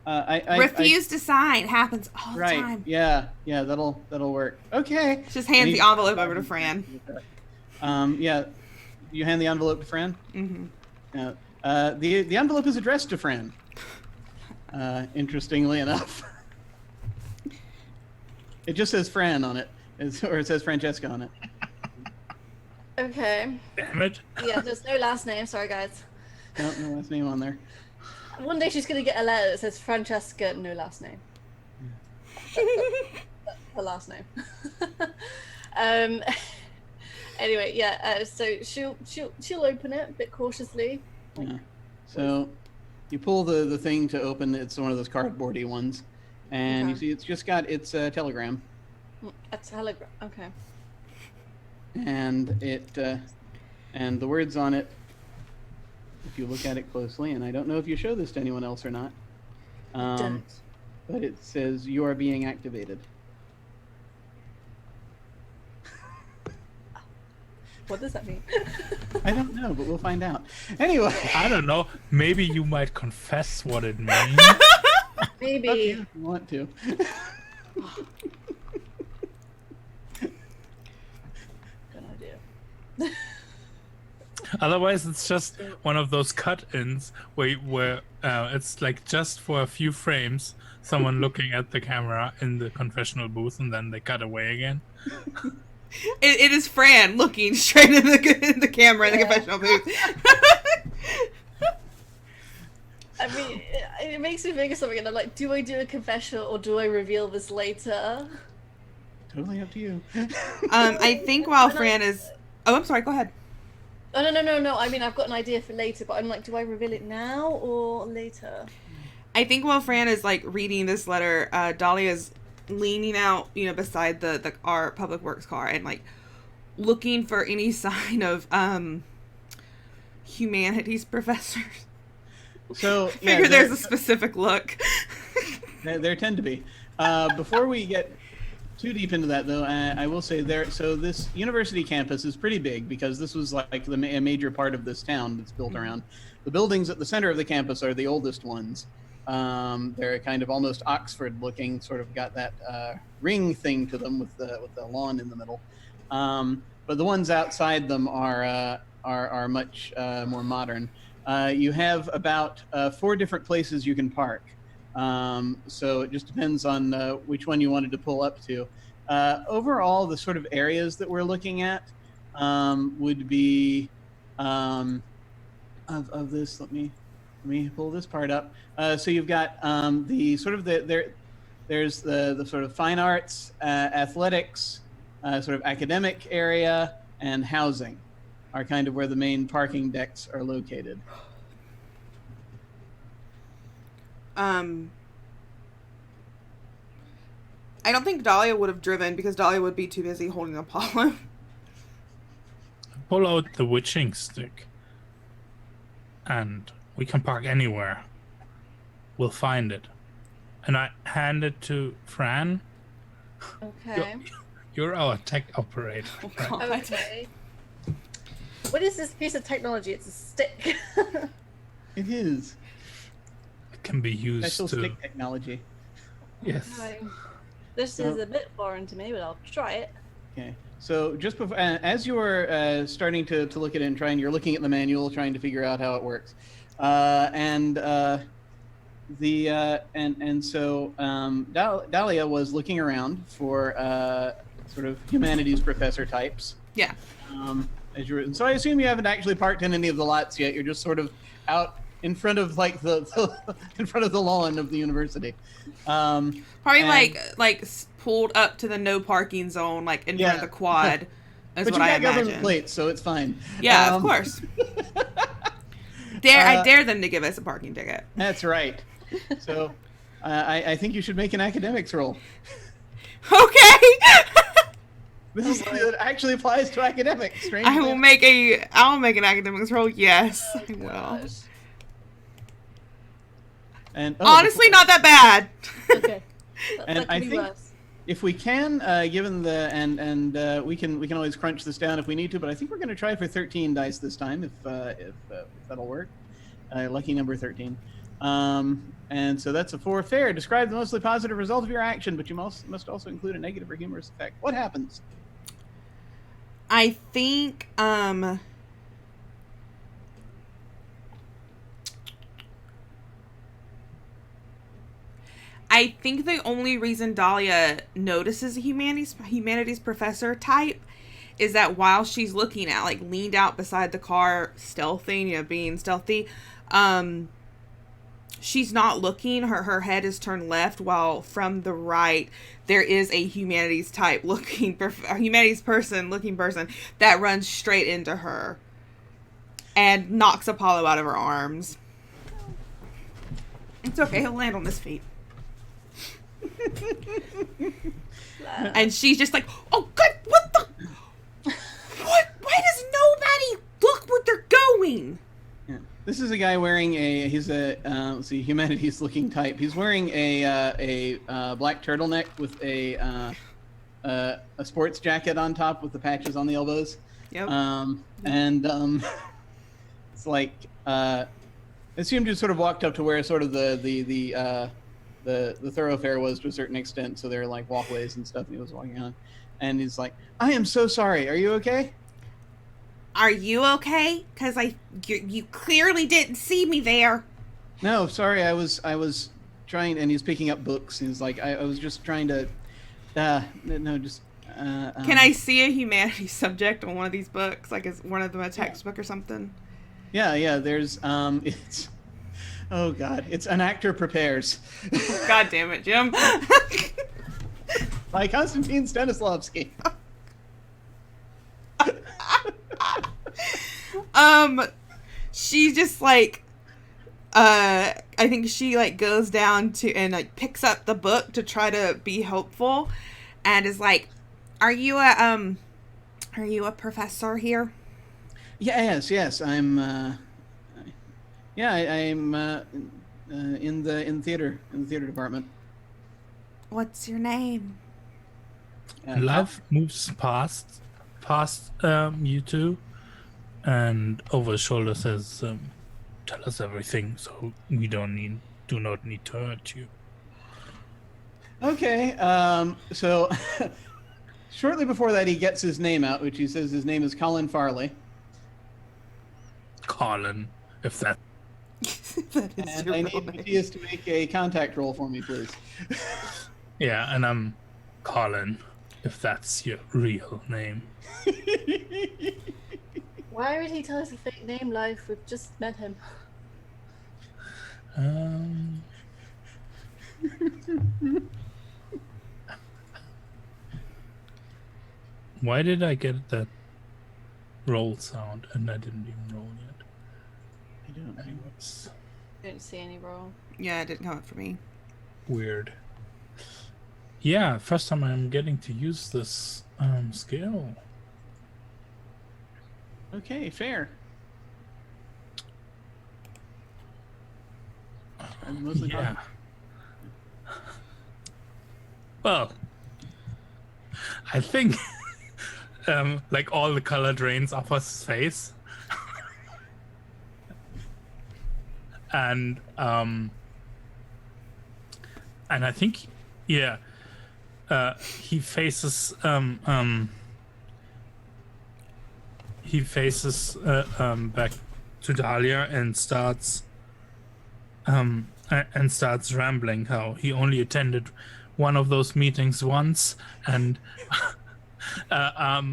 I Refuse to sign. Happens all the Right. time. Yeah. That'll work. Okay. Just hands And the envelope over to Fran. Yeah. You hand the envelope to Fran. Mm-hmm. The envelope is addressed to Fran. Interestingly enough, it just says Fran on it, or it says Francesca on it. Okay. Damn it. Yeah, there's no last name. Sorry, guys. No last name on there. One day she's gonna get a letter that says Francesca, no last name. That's her last name. Anyway, yeah. So she'll open it a bit cautiously. Yeah. So you pull the thing to open. It's one of those cardboardy ones, and you Okay. see it's just got its telegram, A telegram. Okay. and and the words on it. If you look at it closely, and I don't know if you show this to anyone else or not, Don't. but it says you are being activated. What does that mean? I don't know, but we'll find out. Anyway, I don't know. Maybe you might confess what it means. Maybe. up to you if you want to. Good idea. Otherwise, it's just one of those cut-ins where it's like just for a few frames, someone looking at the camera in the confessional booth, and then they cut away again. It is Fran looking straight in the camera in the confessional booth. I mean, it makes me think of something, and I'm like, do I do a confessional or do I reveal this later? Totally up to you. I think while Fran is... Oh, I'm sorry. Go ahead. Oh, no. I mean, I've got an idea for later, but I'm like, do I reveal it now or later? I think while Fran is like reading this letter, Dahlia is leaning out, beside our public works car and like looking for any sign of humanities professors. So I figure there's a specific look. there tend to be. Before we get too deep into that, though, I will say so this university campus is pretty big because this was like a major part of this town that's built around. The buildings at the center of the campus are the oldest ones. They're kind of almost Oxford-looking, sort of got that ring thing to them with the lawn in the middle. But the ones outside them are much more modern. You have about 4 different places you can park. So it just depends on which one you wanted to pull up to. Overall, the sort of areas that we're looking at would be of this. Let me pull this part up. So you've got the sort of there's the sort of fine arts, athletics, sort of academic area, and housing are kind of where the main parking decks are located. I don't think Dahlia would have driven because Dahlia would be too busy holding Apollo. Pull out the witching stick, and we can park anywhere. We'll find it. And I hand it to Fran. Okay. You're our tech operator. Right? Okay. What is this piece of technology? It's a stick. It is It can be used special to. stick technology. Yes. This is a bit foreign to me, but I'll try it. Okay. So just before, as you were starting to look at it and you're looking at the manual, trying to figure out how it works, so Dahlia was looking around for sort of humanities professor types. Yeah. So I assume you haven't actually parked in any of the lots yet. You're just sort of out in front of like the in front of the lawn of the university. Probably pulled up to the no parking zone, like in front of the quad. Is But what you I got government imagine. plates, so it's fine. Yeah, of course. I dare them to give us a parking ticket. That's right. So I think you should make an academics roll. Okay. This is something that actually applies to academics. I will make an academics roll. Yes, I will. Gosh. And Honestly, not that bad. Okay. And That I could be think worse. if we can, given the and we can always crunch this down if we need to, but I think we're going to try for 13 dice this time if that'll work. Lucky number 13. And so that's a 4 fair. Describe the mostly positive result of your action, but you must also include a negative or humorous effect. What happens? I think the only reason Dahlia notices a humanities professor type is that while she's looking at, like, leaned out beside the car, being stealthy, she's not looking. Her head is turned left, while from the right there is a humanities person that runs straight into her and knocks Apollo out of her arms. It's okay, he'll land on his feet. And she's just like, oh god, what the what? Why does nobody look what they're going? Yeah. This is a guy wearing he's a let's see, humanities looking type. He's wearing a black turtleneck with a sports jacket on top with the patches on the elbows. Yep. It's like I assumed you sort of walked up to where sort of the thoroughfare was to a certain extent, so there are like walkways and stuff, and he was walking on, and he's like, I am so sorry, are you okay? Are you okay? Because you clearly didn't see me there. No, sorry, I was trying, and he's picking up books, and he's like, I was just trying to no, just Can I see a humanities subject on one of these books? Like, is one of them a textbook or something? yeah, there's it's oh god, it's An Actor Prepares. God damn it, Jim. By Konstantin Stanislavski. She just like I think she like goes down to and like picks up the book to try to be hopeful and is like, are you a professor here? Yes, I'm I'm in the theater department. What's your name? Life moves past you two, and over his shoulder says, "Tell us everything, so we do not need to hurt you." Okay, so shortly before that, he gets his name out, which he says his name is Colin Farley. Colin, if that. That is And your I real need name. Matthias to make a contact roll for me, please. Yeah, and I'm Colin, if that's your real name. Why would he tell us a fake name, Life? We've just met him. Why did I get that roll sound and I didn't even roll yet? I don't know. Anyways, Don't see any roll. Yeah, it didn't come up for me. weird. Yeah, first time I'm getting to use this skill. Okay, fair. I'm mostly Yeah. Well, I think like all the color drains off his face. And I think he faces back to Dahlia and starts rambling how he only attended one of those meetings once and has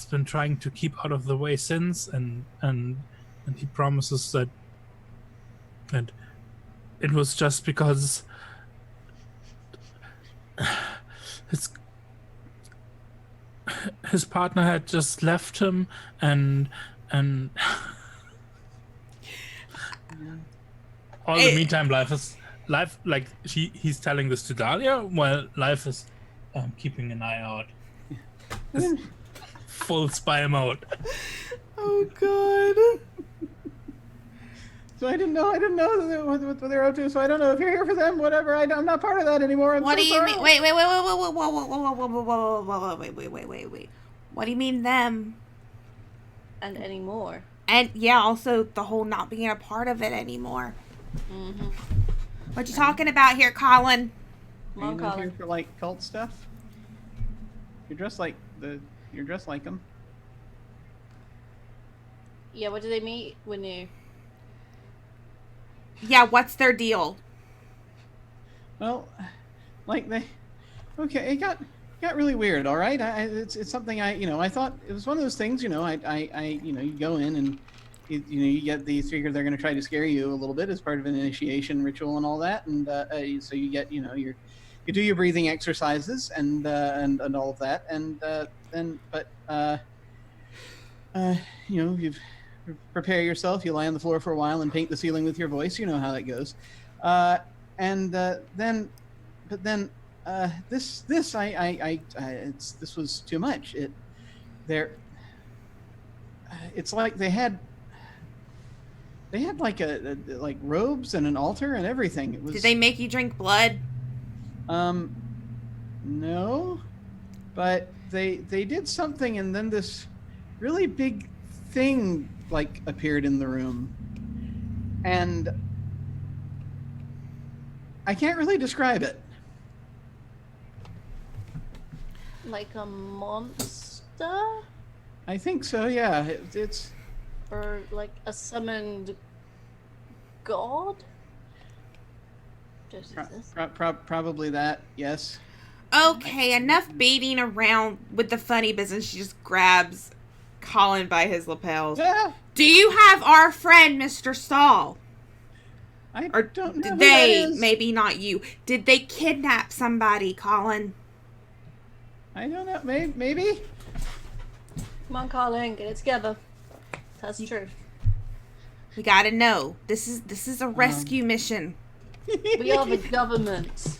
been trying to keep out of the way since, and he promises that it was just because his partner had just left him and all the meantime, life like he's telling this to Dahlia while Life is keeping an eye out. It's full spy mode. Oh god. So I didn't know what they're up to. So I don't know if you're here for them. Whatever. I'm not part of that anymore. I'm What so do you sorry. mean? Wait. Wait. What do you mean them? And anymore. And yeah, also the whole not being a part of it anymore. Mm-hmm. What you talking about here, Colin? Come Are on, you not here Colin. for like cult stuff? You're dressed like them. Yeah, what did they meet when you... Yeah, what's their deal? Well, like okay, it got really weird. All right, it's something I thought it was one of those things. You go in and you get these figure they're going to try to scare you a little bit as part of an initiation ritual and all that, and so you get you do your breathing exercises and all of that, and then you prepare yourself. You lie on the floor for a while and paint the ceiling with your voice. You know how that goes. Then this was too much. It's like they had like like robes and an altar and everything. It was. Did they make you drink blood? No, but they did something, and then this really big thing like appeared in the room, and I can't really describe it. Like a monster? I think so, yeah. It's Or like a summoned god? Just exist. probably that, yes. Okay, enough baiting around with the funny business. She just grabs Colin by his lapels. Yeah, Do you have our friend, Mr. Stahl? I Or don't know did who they, that is. maybe not you, did they kidnap somebody, Colin? I don't know, maybe? Come on, Colin, get it together. That's the truth. We gotta know. This is a rescue mission. We are the government.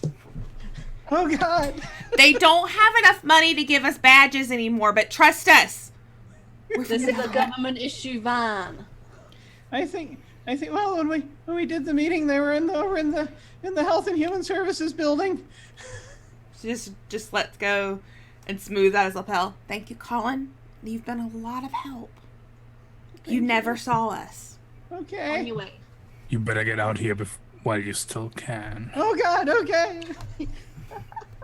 Oh, God. They don't have enough money to give us badges anymore, but trust us. This is a government issue van. I think. Well, when we did the meeting, they were over in the Health and Human Services building. She just lets go and smooths out his lapel. Thank you, Colin. You've been a lot of help. You never saw us. Okay. On your way. You better get out here while you still can. Oh, God. Okay.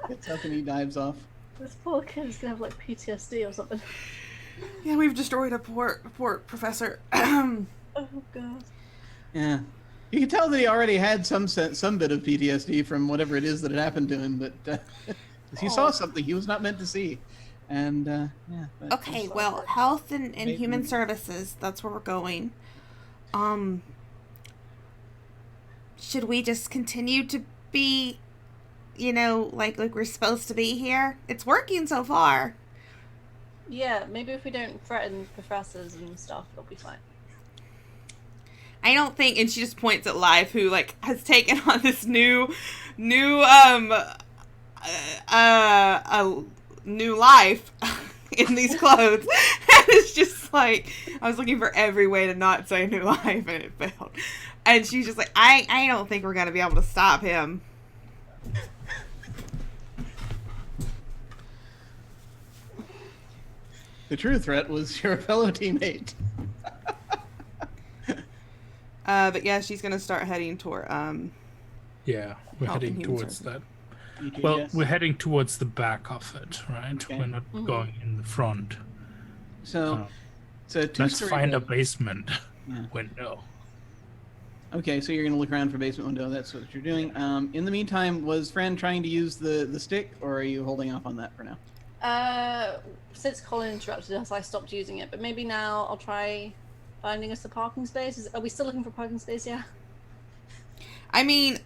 Gets up and he dives off. This poor kid is gonna have like PTSD or something. Yeah, we've destroyed a poor professor. Oh god. Yeah. You can tell that he already had some bit of PTSD from whatever it is that had happened to him, but he saw something he was not meant to see. And, yeah. But Okay, well, health and human services, that's where we're going. Should we just continue to be, like we're supposed to be here? It's working so far. Yeah, maybe if we don't threaten professors and stuff, it'll be fine. I don't think, and she just points at Live, who has taken on this new life in these clothes, and it's just like I was looking for every way to not say new life, and it failed. And she's just like, I don't think we're gonna be able to stop him. The true threat was your fellow teammate. But yeah, she's gonna start heading toward Yeah, we're Health and heading Human towards that. ETS. Well, we're heading towards the back of it, right? Okay. We're not going in the front. So, it's a Let's two-story find a building. basement Yeah. window. Okay, so you're going to look around for basement window. That's what you're doing. In the meantime, was Fran trying to use the stick, or are you holding off on that for now? Since Colin interrupted us, I stopped using it, but maybe now I'll try finding us a parking space. Are we still looking for a parking space? Yeah. I mean,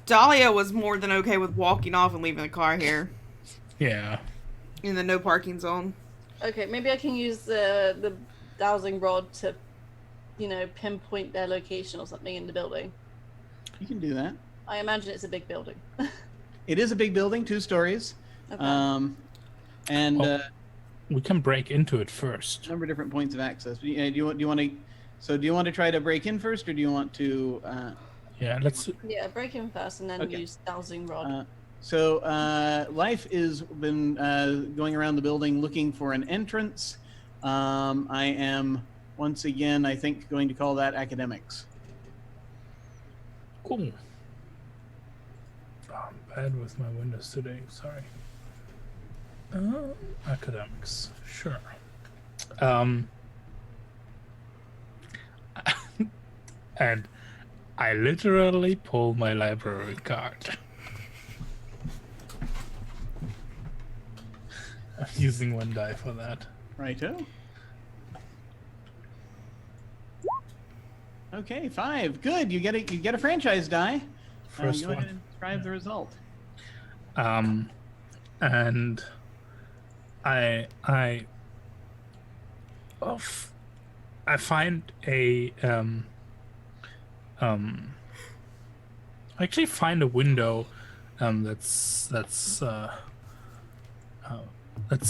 Dahlia was more than okay with walking off and leaving the car here Yeah. in the no parking zone. Okay, maybe I can use the dowsing rod to, pinpoint their location or something in the building. You can do that. I imagine it's a big building. It is a big building, 2 stories. Okay. And Well, we can break into it first. a number of different points of access. Do you want to? So do you want to try to break in first, or do you want to? Yeah, let's. Yeah, break in first and then Okay. use dowsing rod. So Life is been going around the building looking for an entrance. I am once again, I think, going to call that academics. Cool. Oh, I'm bad with my windows today. Sorry. Academics. Sure. And I literally pull my library card. I'm using 1 die for that. Righto. Okay, 5. Good. You get a franchise die. First go one. ahead and describe the result. And I find a I actually find a window that's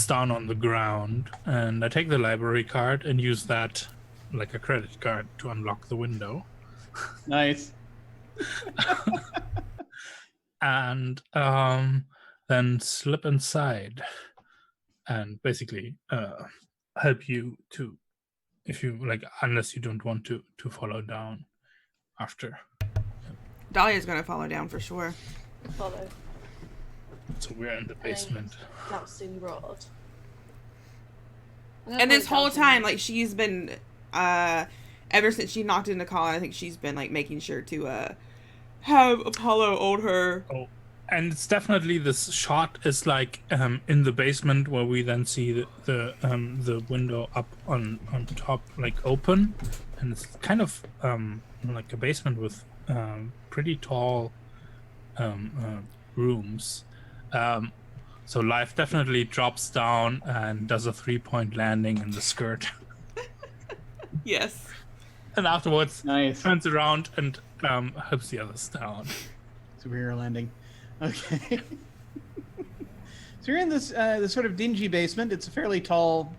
down on the ground, and I take the library card and use that like a credit card to unlock the window. Nice. And then slip inside and basically help you to, if you like, unless you don't want to follow down after. Dahlia's gonna follow down for sure. Follow. So we're in the basement. Dowsing rod. And this whole time, like, she's been, ever since she knocked into Colin, I think she's been, like, making sure to, have Apollo hold her. Oh, and it's definitely, this shot is like in the basement, where we then see the window up on top, like open, and it's kind of like a basement with pretty tall rooms. So Life definitely drops down and does a 3-point landing in the skirt. Yes. And afterwards, Nice. turns around and helps the others down. Superhero landing. Okay. So you're in this sort of dingy basement. It's a fairly tall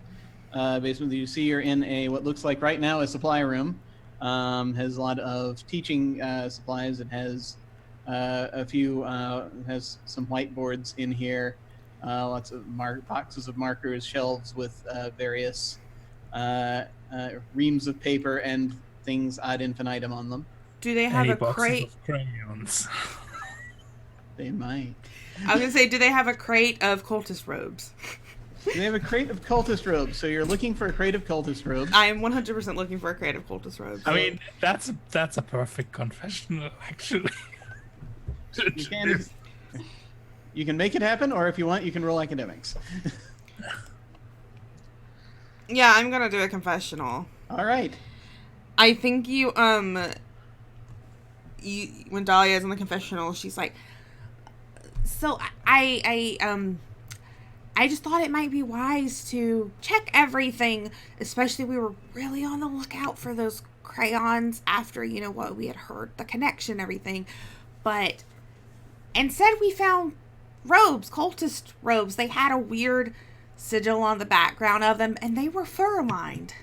basement that you see. You're in what looks like right now a supply room. Has a lot of teaching supplies. It has a few has some whiteboards in here. Lots of boxes of markers, shelves with various reams of paper and things ad infinitum on them. Do they have Any a boxes crate? of crayons. They might. I was gonna say, do they have a crate of cultist robes? They have a crate of cultist robes. So you're looking for a crate of cultist robes. I am 100% looking for a crate of cultist robes. I mean, that's a perfect confessional, actually. You can make it happen, or if you want, you can roll academics. Yeah, I'm gonna do a confessional. All right. I think when Dahlia's in the confessional, she's like, so I just thought it might be wise to check everything, especially we were really on the lookout for those crayons after, what we had heard, the connection, everything. But instead we found robes, cultist robes. They had a weird sigil on the background of them, and they were fur-lined.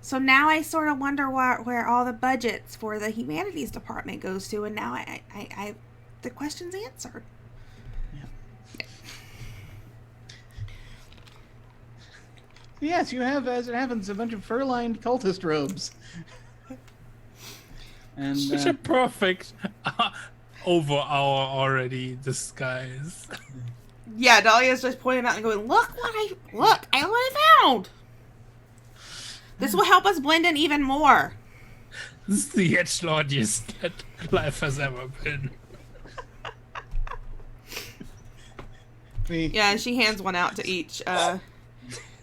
So now I sort of wonder where all the budgets for the humanities department goes to, and now I the question's answered. Yes, you have, as it happens, a bunch of fur-lined cultist robes. And Such a perfect over our already disguise. Yeah, Dahlia's just pointing out and going, look I what I found. This will help us blend in even more. This is the edgelordiest that Life has ever been. Yeah, and she hands one out to each,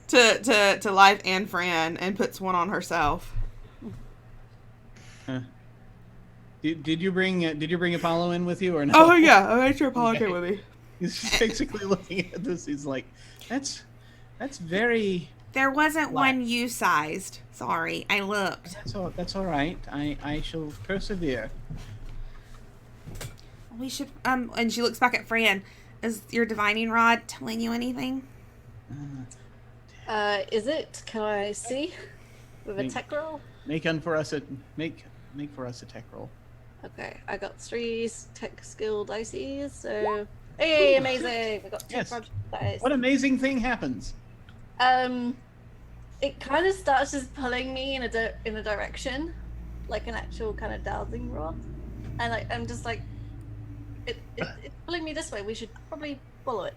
to Life and Fran, and puts one on herself. Did you bring Apollo in with you or no? Oh yeah, I made sure Apollo came with me. He's basically looking at this. He's like, that's very. There wasn't one you sized. Sorry, I looked. That's all right. I shall persevere. We should, and she looks back at Fran. Is your divining rod telling you anything? Is it? Can I see? With a Make- tech roll? Make for us a tech roll. Okay, I got 3 tech skill dices, so... Hey, amazing! I got 2 Yes. project dice. What amazing thing happens? It kind of starts just pulling me in a direction, like an actual kind of dowsing rod, and I'm just like, it's pulling me this way. We should probably follow it.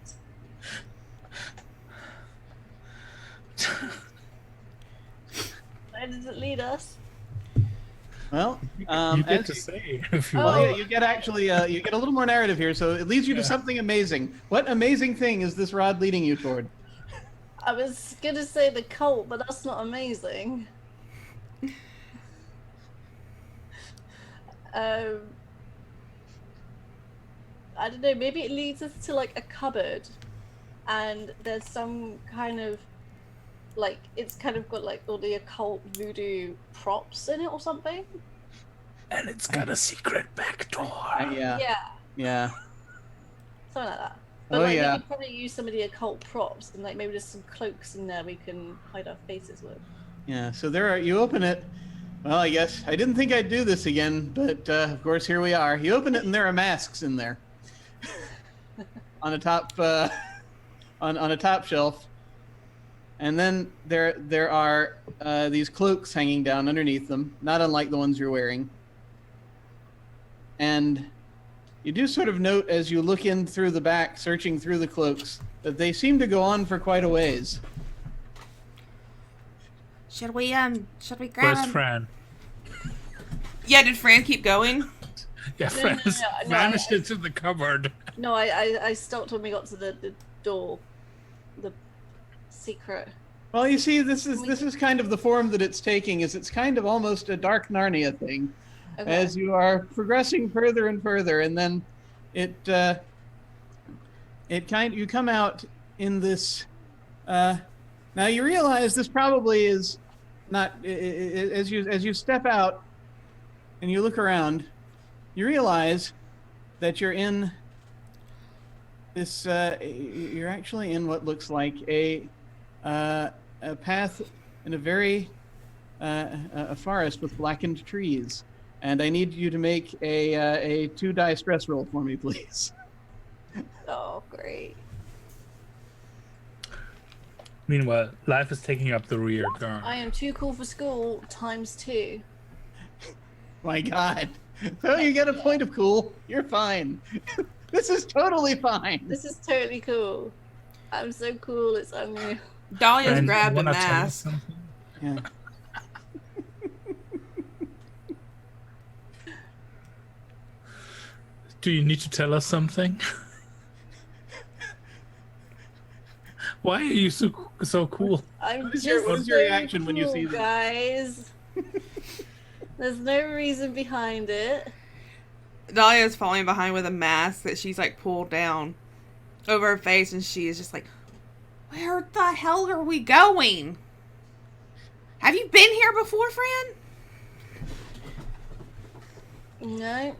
Where does it lead us? Well, You as get to you- say if you Oh. well, want. yeah, you get actually you get a little more narrative here, so it leads you to Yeah. something amazing. What amazing thing is this rod leading you toward? I was gonna say the cult, but that's not amazing. I don't know, maybe it leads us to like a cupboard and there's some kind of like it's kind of got like all the occult voodoo props in it or something. And it's got a secret back door. Yeah, Yeah, something like that. But Oh, like yeah. we could probably use some of the occult props and like maybe there's some cloaks in there we can hide our faces with. yeah. So there are. You open it. Well, I guess I didn't think I'd do this again, but of course here we are. You open it and there are masks in there. on a top on a top shelf, and then there are these cloaks hanging down underneath them, not unlike the ones you're wearing. And you do sort of note as you look in through the back, searching through the cloaks, that they seem to go on for quite a ways. Should we grab Where's him? Fran? Yeah, did Fran keep going? Yeah, No, Fran has no, vanished into the cupboard. No, I stopped when we got to the door, the secret. Well, you see, this is kind of the form that it's taking. Is it's kind of almost a Dark Narnia thing. Okay. As you are progressing further and further, and then you come out in this. Now you realize this probably is not as you step out and you look around, you realize that you're in this. You're actually in what looks like a path in a very a forest with blackened trees. And I need you to make a 2-die stress roll for me, please. Oh, great. Meanwhile, life is taking up the rear guard. I am too cool for school ×2. My God. So you get a point of cool. You're fine. This is totally fine. This is totally cool. I'm so cool, it's unreal. Dahlia's Fran, grabbed a wanna tell us mask. something? Yeah. Do you need to tell us something? Why are you so cool? I'm What is just your- what is your so reaction when you cool, see this? guys. There's no reason behind it. Dahlia's falling behind with a mask that she's like pulled down over her face, and she is just like, "Where the hell are we going? Have you been here before, Fran?" No.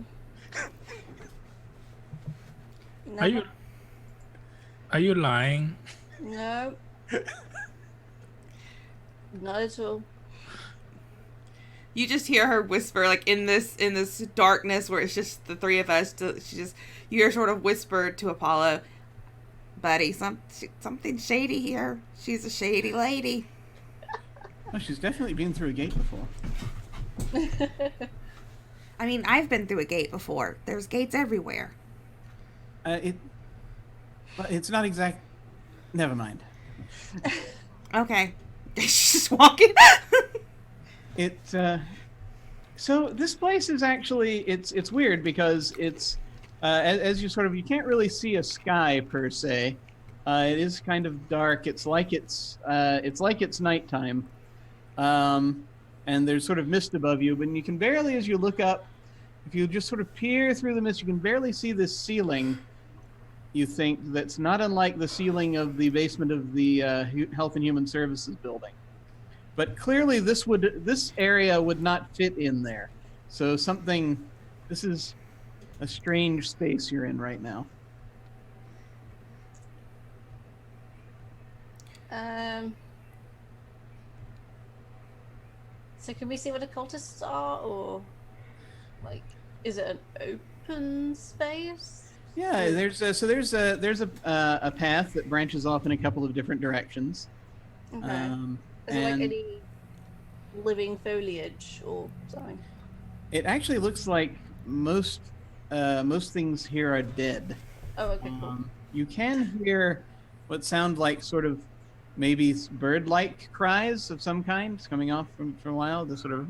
Are you lying? No. Not at all. You just hear her whisper, like in this darkness where it's just the three of us. You hear sort of whisper to Apollo, "Buddy, something shady here. She's a shady lady." Oh, she's definitely been through a gate before. I mean, I've been through a gate before. There's gates everywhere. It's not exact. Never mind. Okay, she's just walking. So this place is actually it's weird because it's as you sort of you can't really see a sky per se. It is kind of dark. It's like it's nighttime, and there's sort of mist above you, but you can barely, as you look up, if you just sort of peer through the mist, you can barely see this ceiling. You think that's not unlike the ceiling of the basement of the Health and Human Services building. But clearly this area would not fit in there. So this is a strange space you're in right now. So can we see what the cultists are, or like, is it an open space? Yeah, there's a path that branches off in a couple of different directions. Okay. Is it like any living foliage or something? It actually looks like most things here are dead. Oh, okay, cool. You can hear what sound like sort of maybe bird-like cries of some kind coming off from a while. The sort of.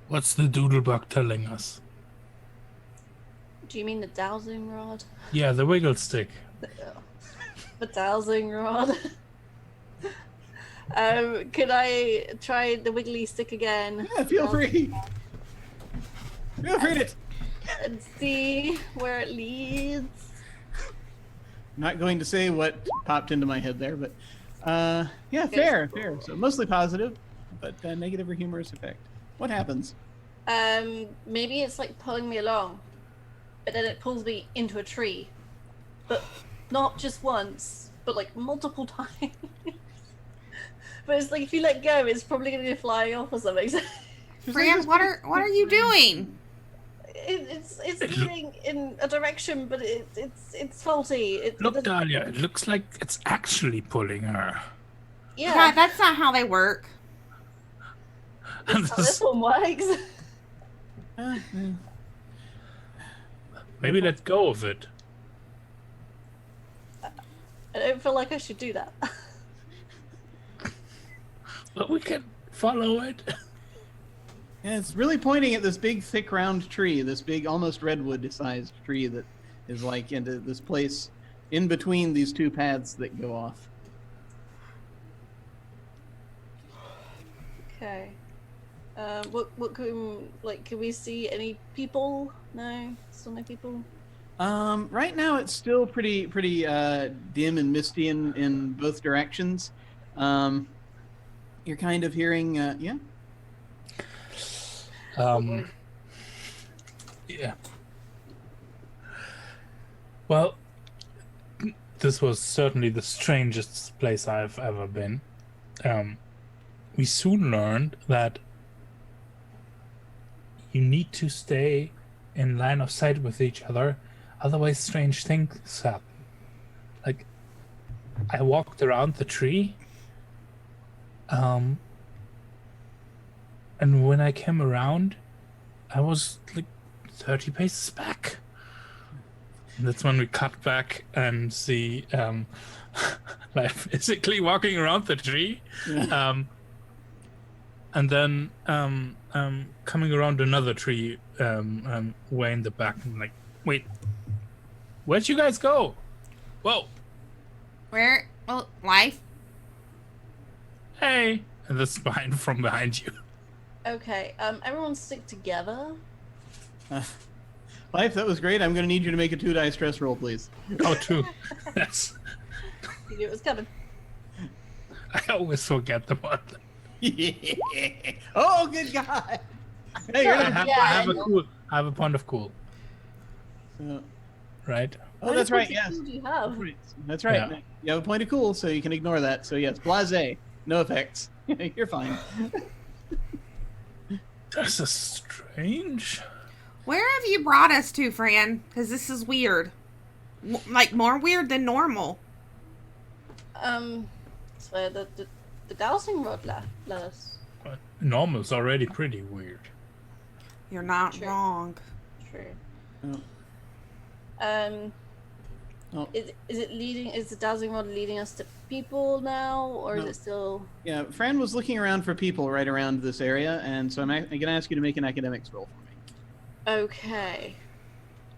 What's the doodlebug telling us? Do you mean the dowsing rod? Yeah, the wiggle stick. The dowsing rod. Could I try the wiggly stick again? Yeah, feel free. Feel free to. And see where it leads. Not going to say what popped into my head there, but yeah, fair. So mostly positive, but negative or humorous effect. What happens? Maybe it's like pulling me along, but then it pulls me into a tree, but not just once, but like multiple times. But it's like if you let go, it's probably gonna go flying off or something. Fran, what are you doing? It's leading in a direction, but it's faulty. Look, Dahlia, it looks like it's actually pulling her. Yeah, that's not how they work. that's how this one works. Maybe let go of it. I don't feel like I should do that. But we can follow it. Yeah, it's really pointing at this big, thick, round tree, this big, almost redwood-sized tree that is like into this place in between these two paths that go off. Okay. What can we see any people? No, still no people. Right now it's still pretty dim and misty in both directions. You're kind of hearing, yeah. Yeah. Well, this was certainly the strangest place I've ever been. We soon learned that you need to stay in line of sight with each other, otherwise strange things happen. Like, I walked around the tree, and when I came around, I was like 30 paces back. And that's when we cut back and see like physically walking around the tree. Yeah. And then coming around another tree way in the back. I'm like, wait, where'd you guys go? Whoa. Where? Oh, life? Hey. And the spine from behind you. Okay, everyone stick together. Life, that was great. I'm going to need you to make a 2-die stress roll, please. Oh, true. Yes. You knew it was coming. I always forget the one. Yeah. Oh, good God. Hey, you're I not... have a point of cool. So... Right? Oh, that's right, yes. What do you have? That's right. Yeah. You have a point of cool, so you can ignore that. So yes, blasé. No effects. You're fine. This is strange. Where have you brought us to, Fran? Because this is weird. Like, more weird than normal. It's where the dowsing rod led us. But normal's already pretty weird. You're not True. wrong. True. Oh. Oh. Is it leading? Is the dowsing rod leading us to people now, or is No. it still? Yeah, Fran was looking around for people right around this area, and so I'm going to ask you to make an academics roll for me. Okay.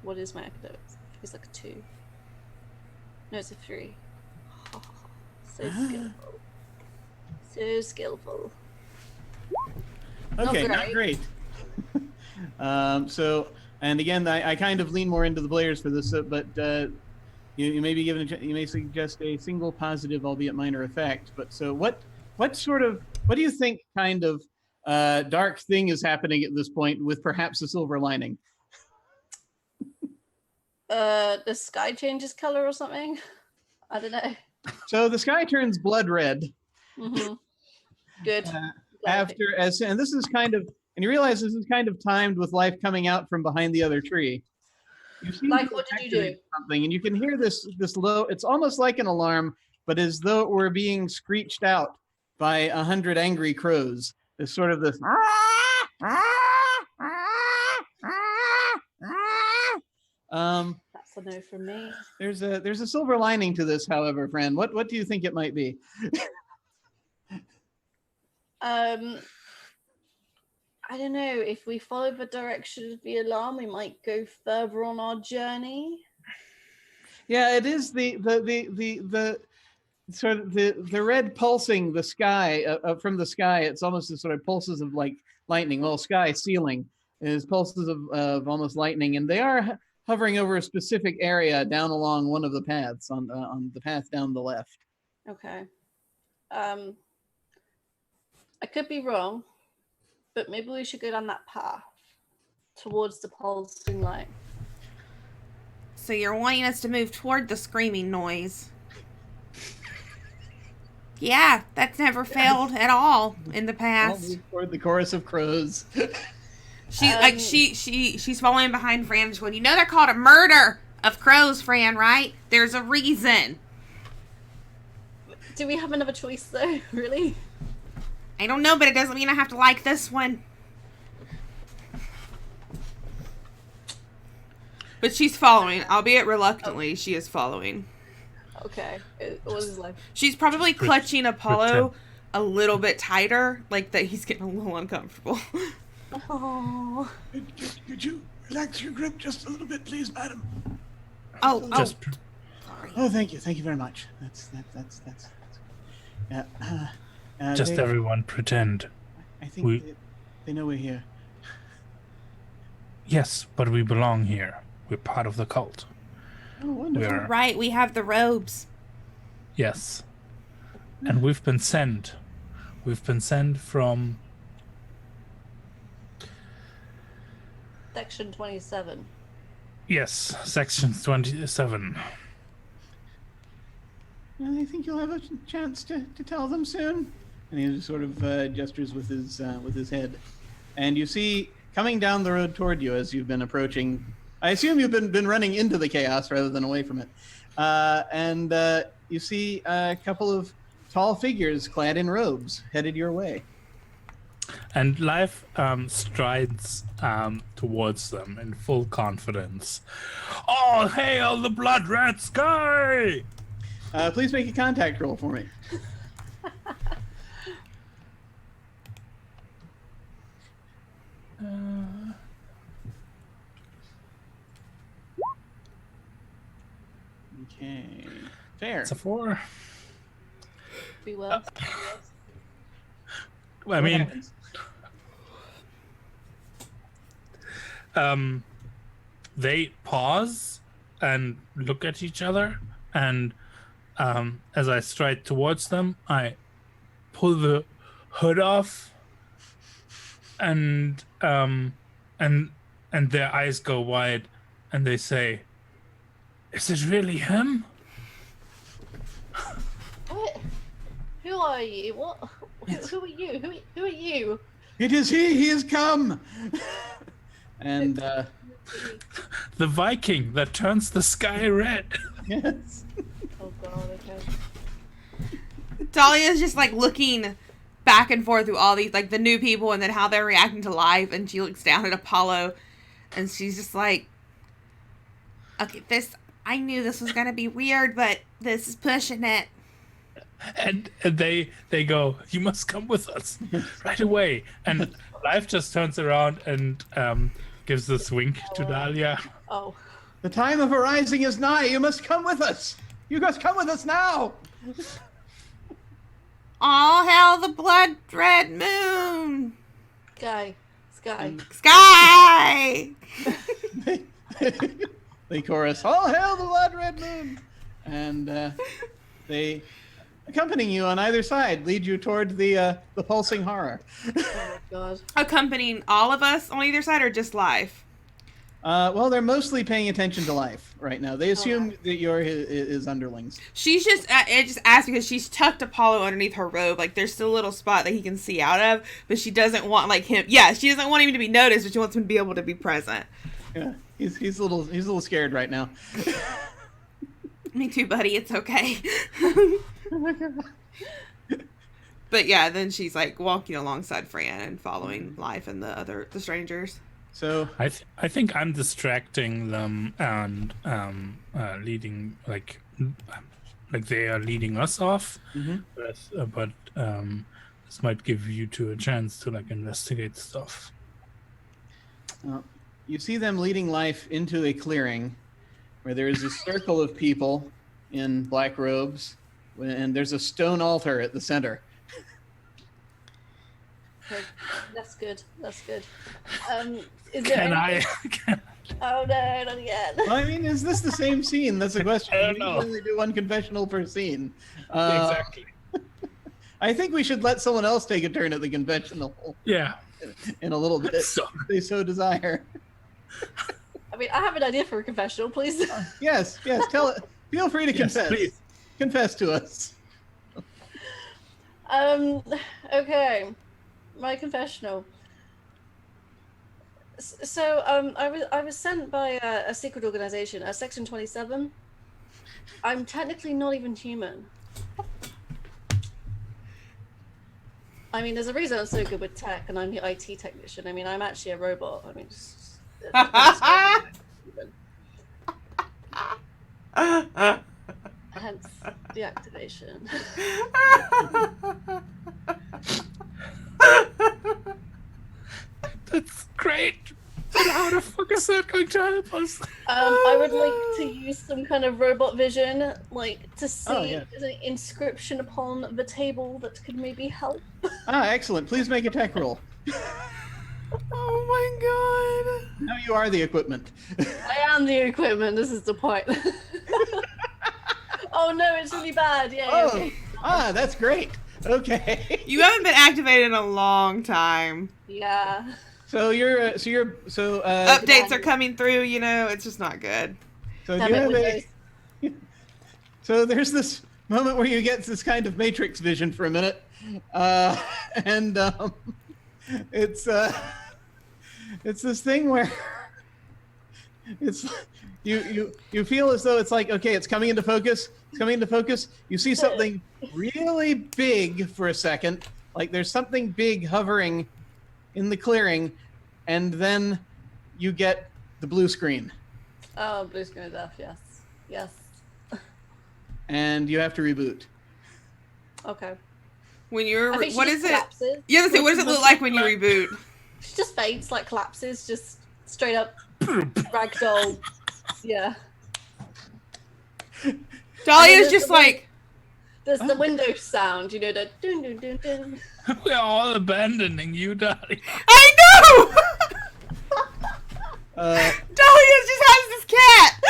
What is my academics? It's like a 2. No, it's a 3. So skillful. So skillful. Okay, not great. So, and again, I kind of lean more into the players for this, but you may be given you may suggest a single positive, albeit minor effect. But so what do you think kind of dark thing is happening at this point with perhaps a silver lining. The sky changes color or something? I don't know. So the sky turns blood red. Mm-hmm. Good. And this is kind of, and you realize this is kind of timed with life coming out from behind the other tree. You seem Like, to what did you activate do? something, and you can hear this low. It's almost like an alarm, but as though it were being screeched out by 100 angry crows. There's sort of this. That's a no from me. There's a silver lining to this, however, friend. What do you think it might be? I don't know. If we follow the direction of the alarm, we might go further on our journey. Yeah, it is the sort of the red pulsing the sky from the sky. It's almost the sort of pulses of like lightning. Well, sky ceiling is pulses of almost lightning, and they are hovering over a specific area down along one of the paths on the path down the left. Okay. I could be wrong, but maybe we should go down that path towards the pulsing light. So you're wanting us to move toward the screaming noise. Yeah, that's never failed at all in the past. Toward the chorus of crows. She's following behind Fran. She's going, you know they're called a murder of crows, Fran, right? There's a reason. Do we have another choice though? Really? I don't know, but it doesn't mean I have to like this one. But she's following, albeit reluctantly. She is following. Okay. What was his life? She's probably clutching Apollo a little bit tighter, like that he's getting a little uncomfortable. Oh. Could you relax your grip just a little bit, please, madam? Just Oh, thank you very much. That's just everyone pretend. I think We- they know we're here. Yes, but we belong here. We're part of the cult. Oh, wonderful. We're Right, we have the robes. yes, and we've been sent. We've been sent from Section 27. yes, section 27. I think you'll have a chance to tell them soon. And he just sort of gestures with his head. And you see, coming down the road toward you as you've been approaching, I assume you've been running into the chaos rather than away from it. And you see a couple of tall figures clad in robes headed your way. And Life strides towards them in full confidence. All hail the blood red sky! Please make a contact roll for me. Okay. Fair. It's a 4. Be well. I mean, happens? they pause and look at each other, and as I stride towards them, I pull the hood off, and their eyes go wide, and they say, "Is it really him?" What? Who are you? What? Who are you? Who are you? It is he. He has come. And The Viking that turns the sky red. yes. Oh god, okay. Dahlia's just like looking back and forth through all these, like the new people and then how they're reacting to life. And she looks down at Apollo and she's just like, okay, I knew this was going to be weird, but this is pushing it. And they go, "You must come with us right away." And Life just turns around and gives this wink to Dahlia. Oh. The time of arising is nigh. You must come with us. You must come with us now. All hail the blood red moon. Sky. Sky! They chorus, all hail the blood red moon. And they accompanying you on either side lead you toward the pulsing horror. Oh my god. Accompanying all of us on either side, or just live? Well, they're mostly paying attention to life right now. They assume that you're his underlings. She's just, it just asked because she's tucked Apollo underneath her robe. Like, there's still a little spot that he can see out of, but she doesn't want, like, him. Yeah, she doesn't want him to be noticed, but she wants him to be able to be present. Yeah, he's a little scared right now. Me too, buddy. It's okay. But yeah, then she's like walking alongside Fran and following Life and the strangers. So I think I'm distracting them and leading like they are leading us off. But this might give you two a chance to like investigate stuff. you see them leading Life into a clearing where there is a circle of people in black robes, and there's a stone altar at the center. Okay, that's good. Is Can there I? Oh no, not yet. Well, I mean, is this the same scene? That's a question. I don't We know. only do one confessional per scene. Exactly. I think we should let someone else take a turn at the confessional Yeah. in a little bit, So- if they so desire. I mean, I have an idea for a confessional, please. Yes, tell it. Feel free to Yes, confess. please. Confess to us. Okay, my confessional. So, I was sent by a secret organization, Section 27. I'm technically not even human. I mean, there's a reason I'm so good with tech, and I'm the IT technician. I mean, I'm actually a robot. I mean, hence the activation. That's great. But how the fuck is that going to help us? I would like to use some kind of robot vision, like to see Oh, yeah. the inscription upon the table that could maybe help. Excellent. Please make a tech roll. Oh my god. Now you are the equipment. I am the equipment. This is the point. Oh no, it's really bad. Yeah. Oh, that's great. Okay. You haven't been activated in a long time. Yeah. So Updates are coming through, you know, it's just not good. So Damn do you it, have Windows. So there's this moment where you get this kind of Matrix vision for a minute, and it's this thing where it's you feel as though it's like, okay, it's coming into focus. It's coming into focus. You see something really big for a second, like there's something big hovering in the clearing, and then you get the blue screen. Oh, blue screen is off. Yes. Yes. And you have to reboot. Okay. When you're, I think she what just is it? collapses. You have to say, what does it look like when you reboot? She just faints, like collapses, just straight up ragdoll. Yeah. Dahlia's there's just the like, There's the Windows sound, you know, the dun dun dun dun. We're all abandoning you, Daddy. I know! Dahlia just has this cat!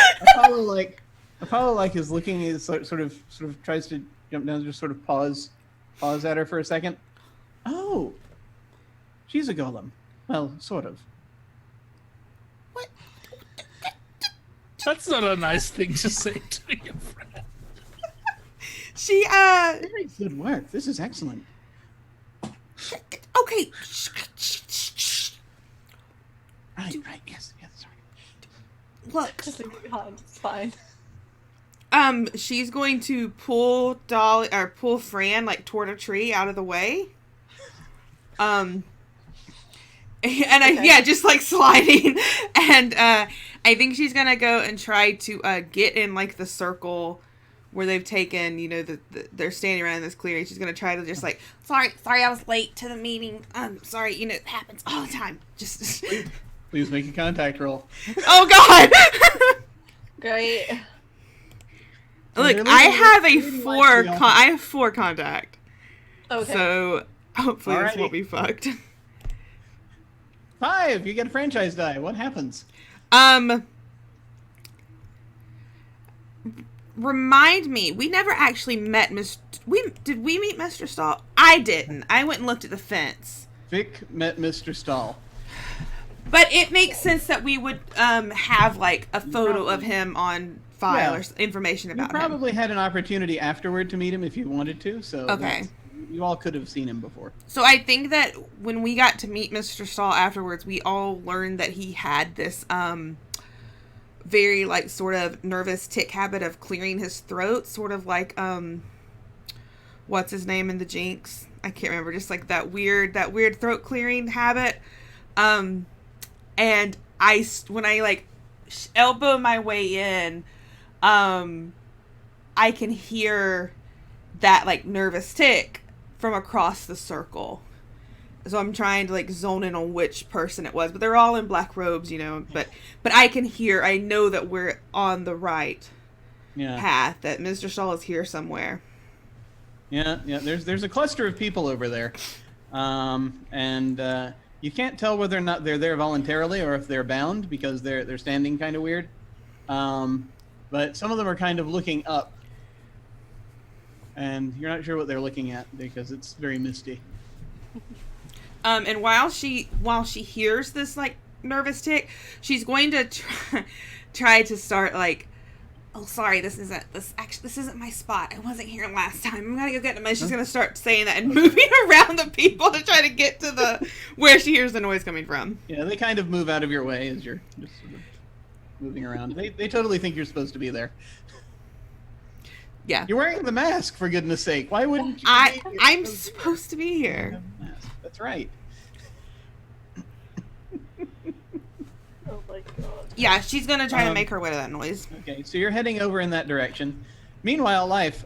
Apollo is looking, is sort of tries to jump down, just sort of pause at her for a second. Oh, she's a golem. Well, sort of. That's not a nice thing to say to your friend. She, Very good work. This is excellent. okay. Right. Yes. Sorry. Look, Just leave it behind. It's fine. she's going to pull Fran like toward a tree out of the way. And Okay. just like sliding, and I think she's gonna go and try to get in like the circle where they've taken, you know, they're standing around in this clearing. She's gonna try to just like, sorry, I was late to the meeting. Sorry, you know, it happens all the time. Just, Please make a contact roll. oh god. Great. Look, They're I have leading Life to the I have 4 contact, Okay. so hopefully this Alrighty. won't be fucked. 5. You get a franchise die. What happens? remind me, we never actually met Did we meet Mr. Stahl? I didn't. I went and looked at the fence. Vic met Mr. Stahl. But it makes sense that we would have like a photo of him on file or information about you him. probably had an opportunity afterward to meet him if you wanted to. So okay, you all could have seen him before. So I think that when we got to meet Mr. Stahl afterwards, we all learned that he had this very like sort of nervous tick habit of clearing his throat, sort of like what's his name in the Jinx? I can't remember. Just like that weird throat clearing habit. And when I like elbow my way in, I can hear that like nervous tick from across the circle. So I'm trying to like zone in on which person it was, but they're all in black robes, you know, but I know that we're on the right path, that Mr. Stahl is here somewhere. Yeah, there's a cluster of people over there. And you can't tell whether or not they're there voluntarily or if they're bound because they're standing kind of weird. But some of them are kind of looking up. And you're not sure what they're looking at because it's very misty. And while she hears this like nervous tick, she's going to try to start like, oh sorry, this isn't my spot. I wasn't here last time. I'm gonna go get them. And she's gonna start saying that and moving around the people to try to get to the where she hears the noise coming from. Yeah, they kind of move out of your way as you're just sort of moving around. They totally think you're supposed to be there. Yeah. You're wearing the mask, for goodness sake. Why wouldn't you? I'm supposed to be here. That's right. Oh my god. Yeah, she's gonna try to make her way to that noise. Okay, so you're heading over in that direction. Meanwhile, Life.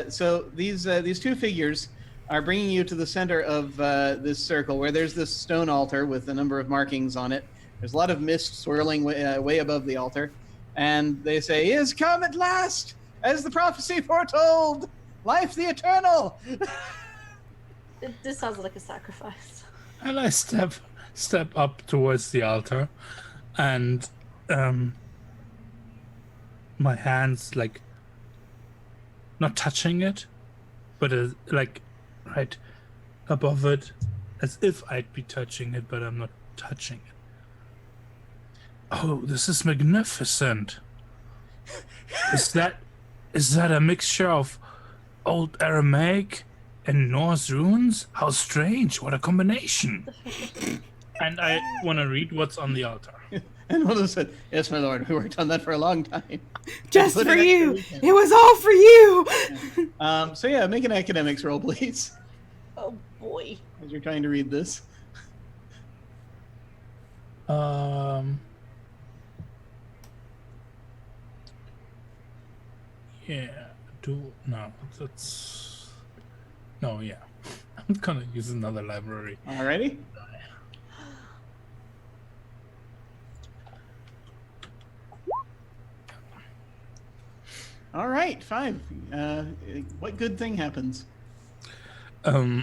So these two figures are bringing you to the center of this circle, where there's this stone altar with a number of markings on it. There's a lot of mist swirling way above the altar, and they say, "He has come at last, as the prophecy foretold. Life the eternal." This sounds like a sacrifice. And I step up towards the altar, and my hands like not touching it, but like right above it, as if I'd be touching it, but I'm not touching it. Oh, this is magnificent. Is that a mixture of old Aramaic and Norse runes? How strange! What a combination! And I want to read what's on the altar. And one of them said, "Yes, my lord, we worked on that for a long time. Just for you. It was all for you." So yeah, make an academics roll, please. Oh boy. As you're trying to read this. Yeah. Yeah. I'm gonna use another library. Alrighty. All right, 5. What good thing happens? Oh,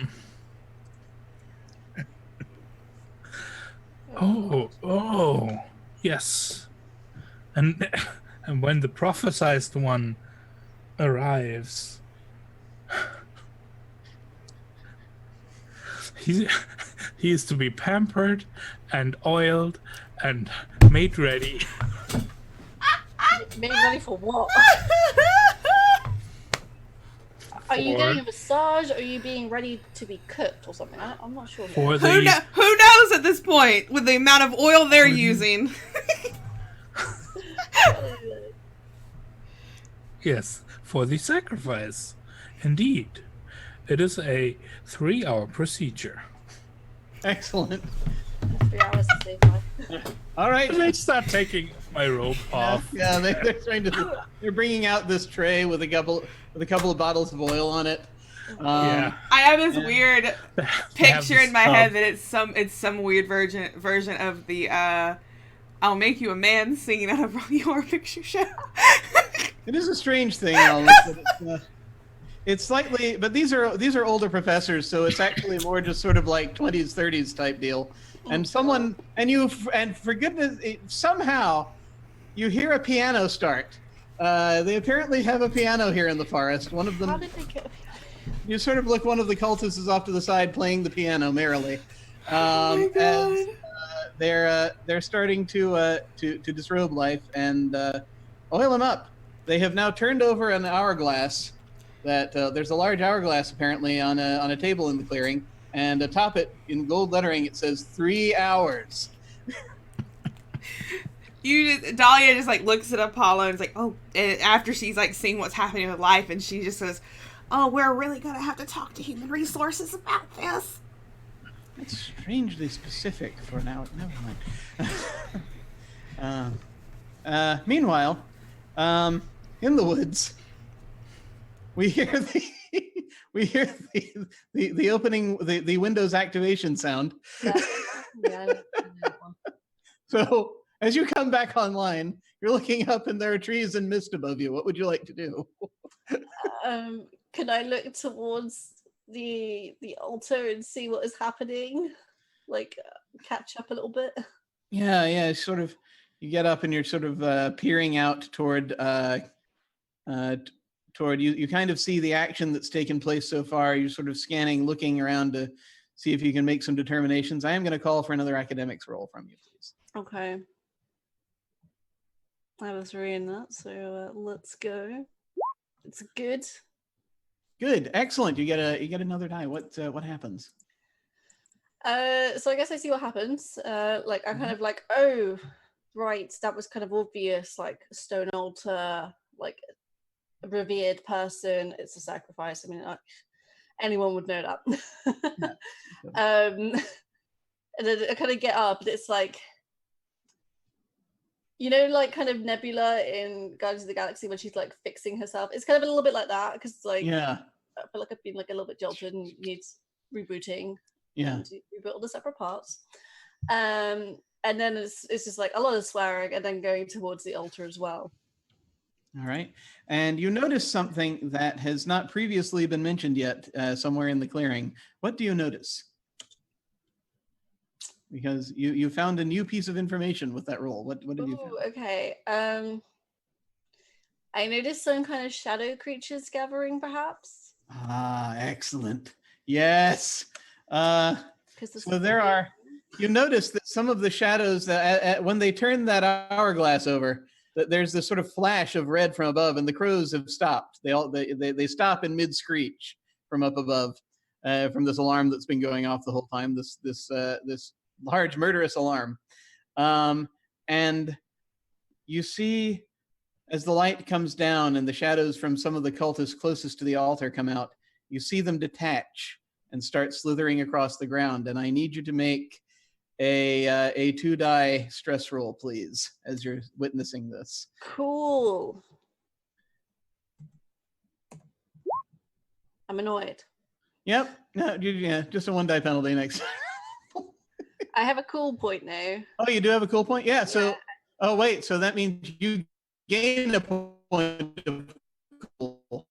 yes. And when the prophesized one arrives, he is to be pampered and oiled and made ready. Made ready for what? Are you getting a massage? Or are you being ready to be cooked or something? I'm not sure. For Who knows at this point with the amount of oil they're using? Yes, for the sacrifice. Indeed. It is a 3-hour procedure. Excellent. 3 hours to save life. All right. Let's start taking my robe off. Yeah, they're trying to. They're bringing out this tray with a couple of bottles of oil on it. Yeah. I have this weird picture in my this head that it's some weird version of the "I'll make you a man" singing out of Rocky Horror Picture Show. It is a strange thing, Alice, but it's slightly. But these are older professors, so it's actually more just sort of like 20s, 30s type deal. And for goodness, somehow you hear a piano start, They apparently have a piano here in the forest. One of How them, did they get? you sort of look. One of the cultists is off to the side playing the piano merrily. Oh my As god. they're starting to disrobe life and oil him up. They have now turned over an hourglass. That there's a large hourglass apparently on a table in the clearing, and atop it in gold lettering it says 3 hours. Dahlia just like looks at Apollo and is like, oh, and after she's like seeing what's happening with life, and she just says, oh, we're really gonna have to talk to human resources about this. That's strangely specific for now. Never mind. Meanwhile, in the woods, we hear the opening the Windows activation sound. Yeah. So as you come back online, you're looking up and there are trees and mist above you. What would you like to do? Can I look towards the altar and see what is happening? Like catch up a little bit. Yeah. Sort of. You get up and you're sort of peering out toward you. You kind of see the action that's taken place so far. You're sort of scanning, looking around to see if you can make some determinations. I am going to call for another academics roll from you, please. Okay. I was reading that, so let's go. It's good. Good, excellent. You get another die. What happens? So I guess I see what happens. Like I'm kind of like, oh, right, that was kind of obvious. Like stone altar, like a revered person. It's a sacrifice. I mean, anyone would know that. And then I kind of get up, and it's like, you know, like kind of Nebula in Guardians of the Galaxy when she's like fixing herself. It's kind of a little bit like that because like, Yeah. I feel like I've been like a little bit jolted and needs rebooting. Yeah. And rebuild all the separate parts. And then it's just like a lot of swearing and then going towards the altar as well. All right. And you notice something that has not previously been mentioned yet somewhere in the clearing. What do you notice? Because you found a new piece of information with that roll. What did you find? Okay. I noticed some kind of shadow creatures gathering, perhaps. Ah, excellent. Yes. So there are. You notice that some of the shadows that when they turn that hourglass over, that there's this sort of flash of red from above, and the crows have stopped. They stop in mid screech from up above, from this alarm that's been going off the whole time. This large murderous alarm, and you see as the light comes down and the shadows from some of the cultists closest to the altar come out. You see them detach and start slithering across the ground. And I need you to make a 2-die stress roll, please, as you're witnessing this. Cool. I'm annoyed. Yep. No, yeah, just a 1-die penalty next time. I have a cool point now. Oh, you do have a cool point? Yeah. So, oh wait, so that means you gain a point of cool.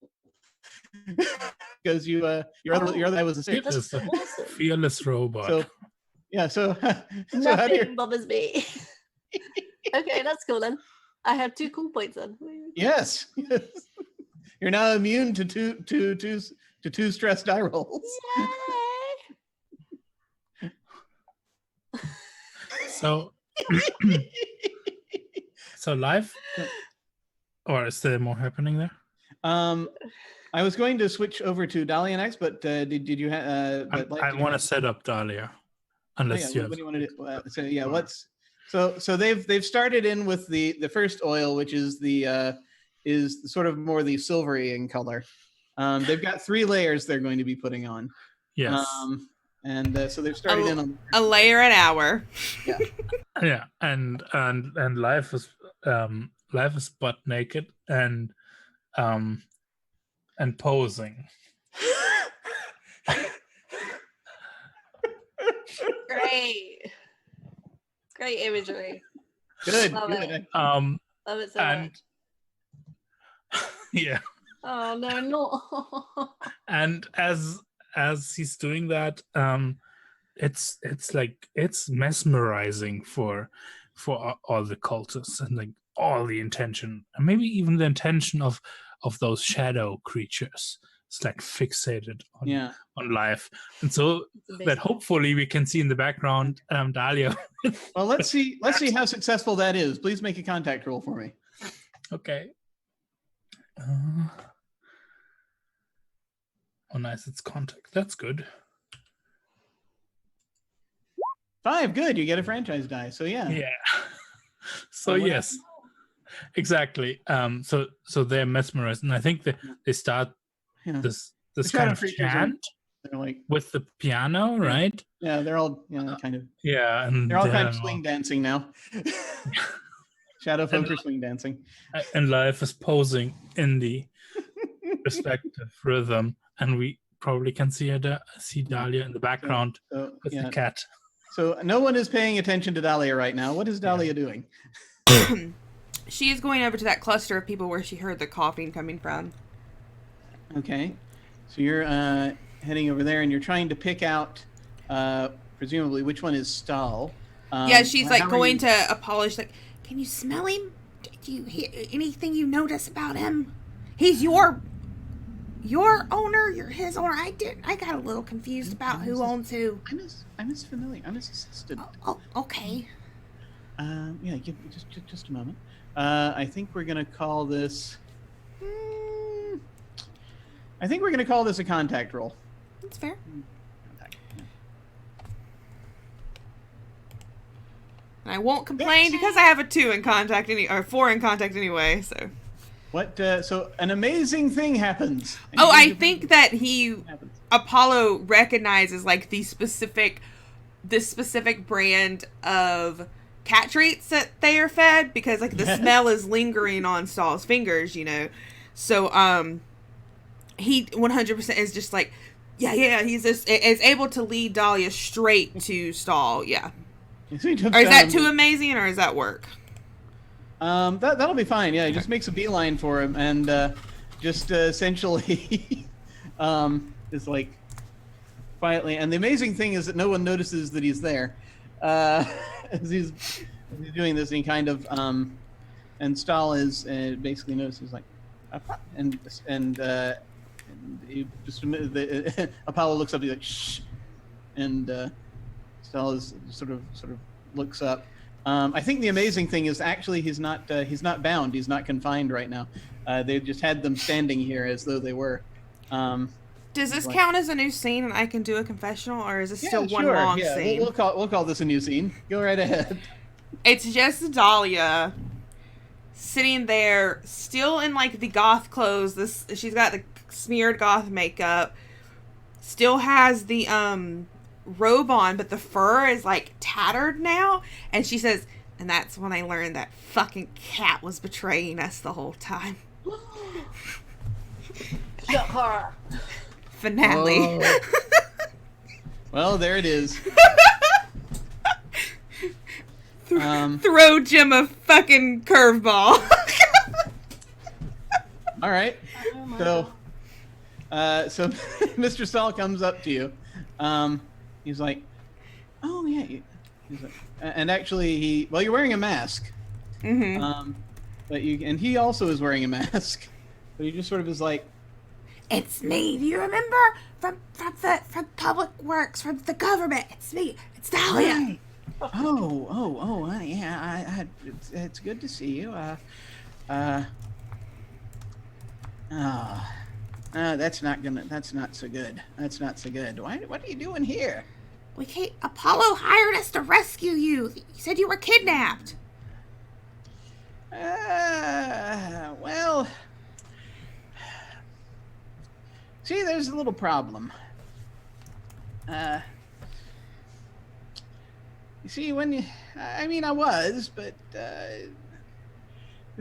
Because your other guy was a 6. Fearless, fearless robot. So yeah, so Nothing bothers me. Okay, that's cool then. I have 2 cool points then. Yes. You're now immune to two stress die rolls. Yay! So live, or is there more happening there? I was going to switch over to Dahlia next, but did you have? I want to set up Dahlia, unless you have. What do you want to do? So they've started in with the first oil, which is is sort of more the silvery in color. They've got 3 layers they're going to be putting on. Yes. So they've started in on a layer an hour. Yeah. Yeah, and life is butt naked and posing. Great imagery. Good. Love good. it. Love it so and much. yeah. Oh no, no. And as he's doing that, it's mesmerizing for all the cultists, and like all the intention, and maybe even the intention of those shadow creatures. It's like fixated on life, and so that hopefully we can see in the background Dahlia. Well, let's see how successful that is. Please make a contact roll for me. Okay. Oh, nice! It's contact. That's good. 5, good. You get a franchise die. So yeah. Yeah. So yes, exactly. So they're mesmerized, and I think they start this kind of chant like with the piano, right? Yeah, they're all kind of. Yeah, and they're all kind of swing dancing now. Shadow folk are swing dancing, and life is posing in the respective rhythm, and we probably can see Dahlia in the background with the cat. So no one is paying attention to Dahlia right now. What is Dahlia doing? She is going over to that cluster of people where she heard the coughing coming from. Okay. So you're heading over there, and you're trying to pick out, presumably, which one is Stahl. Yeah, she's going to Apollo. She's like, can you smell him? Did you hear anything you notice about him? He's your owner? You're his owner? I got a little confused about who owns who. I'm his familiar. I'm his assistant. Oh, okay. Yeah, just a moment. I think we're gonna call this. I think we're gonna call this a contact roll. That's fair. Contact, And I won't complain because I have a 2 in contact or 4 in contact anyway. So. What? So an amazing thing happens. I think that Apollo recognizes like this specific brand of cat treats that they are fed because like the smell is lingering on Stahl's fingers, So he 100% is just like, he's just is able to lead Dahlia straight to Stahl. Yeah. Or is that too amazing, or does that work? That'll be fine. Yeah, he just makes a beeline for him, and just essentially is like quietly. And the amazing thing is that no one notices that he's there as he's doing this. And he kind of and Stahl is basically notices like, and he just Apollo looks up. He's like, shh, and Stahl is sort of looks up. I think the amazing thing is actually he's not bound. He's not confined right now. They just had them standing here as though they were. Does this count as a new scene, and I can do a confessional, or is this still one long scene? We'll call this a new scene. Go right ahead. It's just Dahlia sitting there, still in like the goth clothes. She's got the smeared goth makeup. Still has the robe on, but the fur is like tattered now, and she says, and that's when I learned that fucking cat was betraying us the whole time. Shut her. Finale. Oh. Well, there it is. Throw Jim a fucking curveball. All right. So Mr. Stahl comes up to you. He's like, oh yeah. He's like, and actually you're wearing a mask. Mm-hmm. And he also is wearing a mask. But he just sort of is like, it's me. Do you remember from Public Works, from the government? It's me. It's Dahlia. Right. Yeah. It's good to see you. That's not so good. That's not so good. What are you doing here? Apollo hired us to rescue you. He said you were kidnapped. Well, see, there's a little problem. You see, I was, but the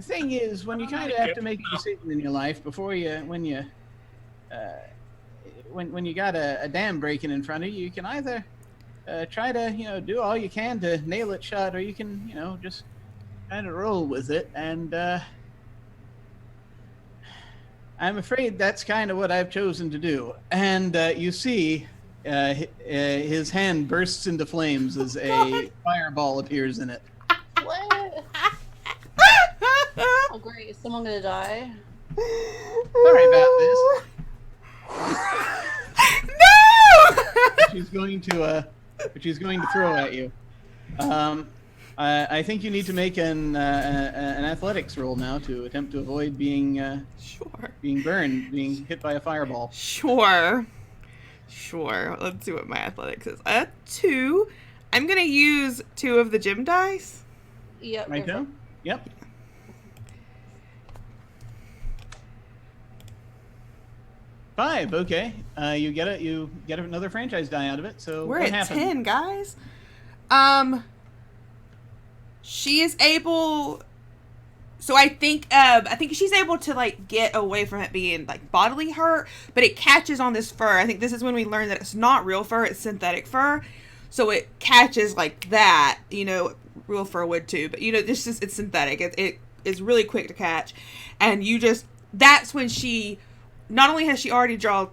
thing is, when you kind of have to make a decision in your life when you got a dam breaking in front of you, you can either try to, do all you can to nail it shut, or you can, just kind of roll with it. And I'm afraid that's kind of what I've chosen to do. And you see his hand bursts into flames as a fireball appears in it. What? Oh great, is someone gonna die? Sorry about this. No! She's going to throw at you. I think you need to make an athletics roll now to attempt to avoid being burned, being hit by a fireball. Sure. Let's see what my athletics is. 2. I'm gonna use 2 of the gym dice. Yep. Right go for now? it. Yep. 5. Okay. You get another franchise die out of it. So We're what at happened? 10, guys. She is able. So I think she's able to like get away from it being like bodily hurt, but it catches on this fur. I think this is when we learn that it's not real fur; it's synthetic fur. So it catches like that. Real fur would too, but it's synthetic. It is really quick to catch, and that's when she. Not only has she already drawn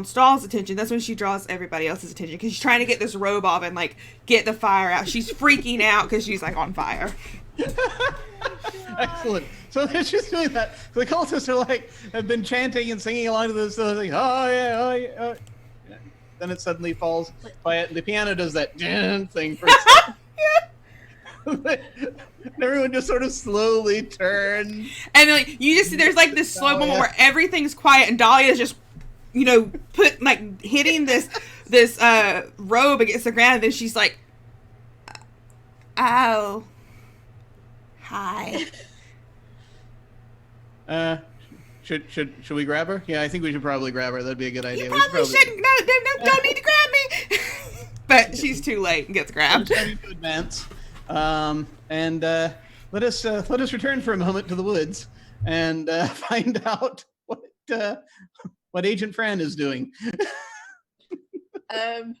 Stahl's attention, that's when she draws everybody else's attention because she's trying to get this robe off and like get the fire out. She's freaking out because she's like on fire. Excellent. So they're just doing that. The cultists have been chanting and singing along to this. So like, oh yeah. Then it suddenly falls quiet. The piano does that thing for a second. And everyone just sort of slowly turns. And like you just see there's like this slow moment where everything's quiet and Dahlia is just hitting this robe against the ground, and then she's like, "Oh, hi." Should we grab her? Yeah, I think we should probably grab her. That'd be a good idea. You probably shouldn't. No, don't need to grab me. But she's too late and gets grabbed. Time to advance. And let us return for a moment to the woods and find out what Agent Fran is doing. Now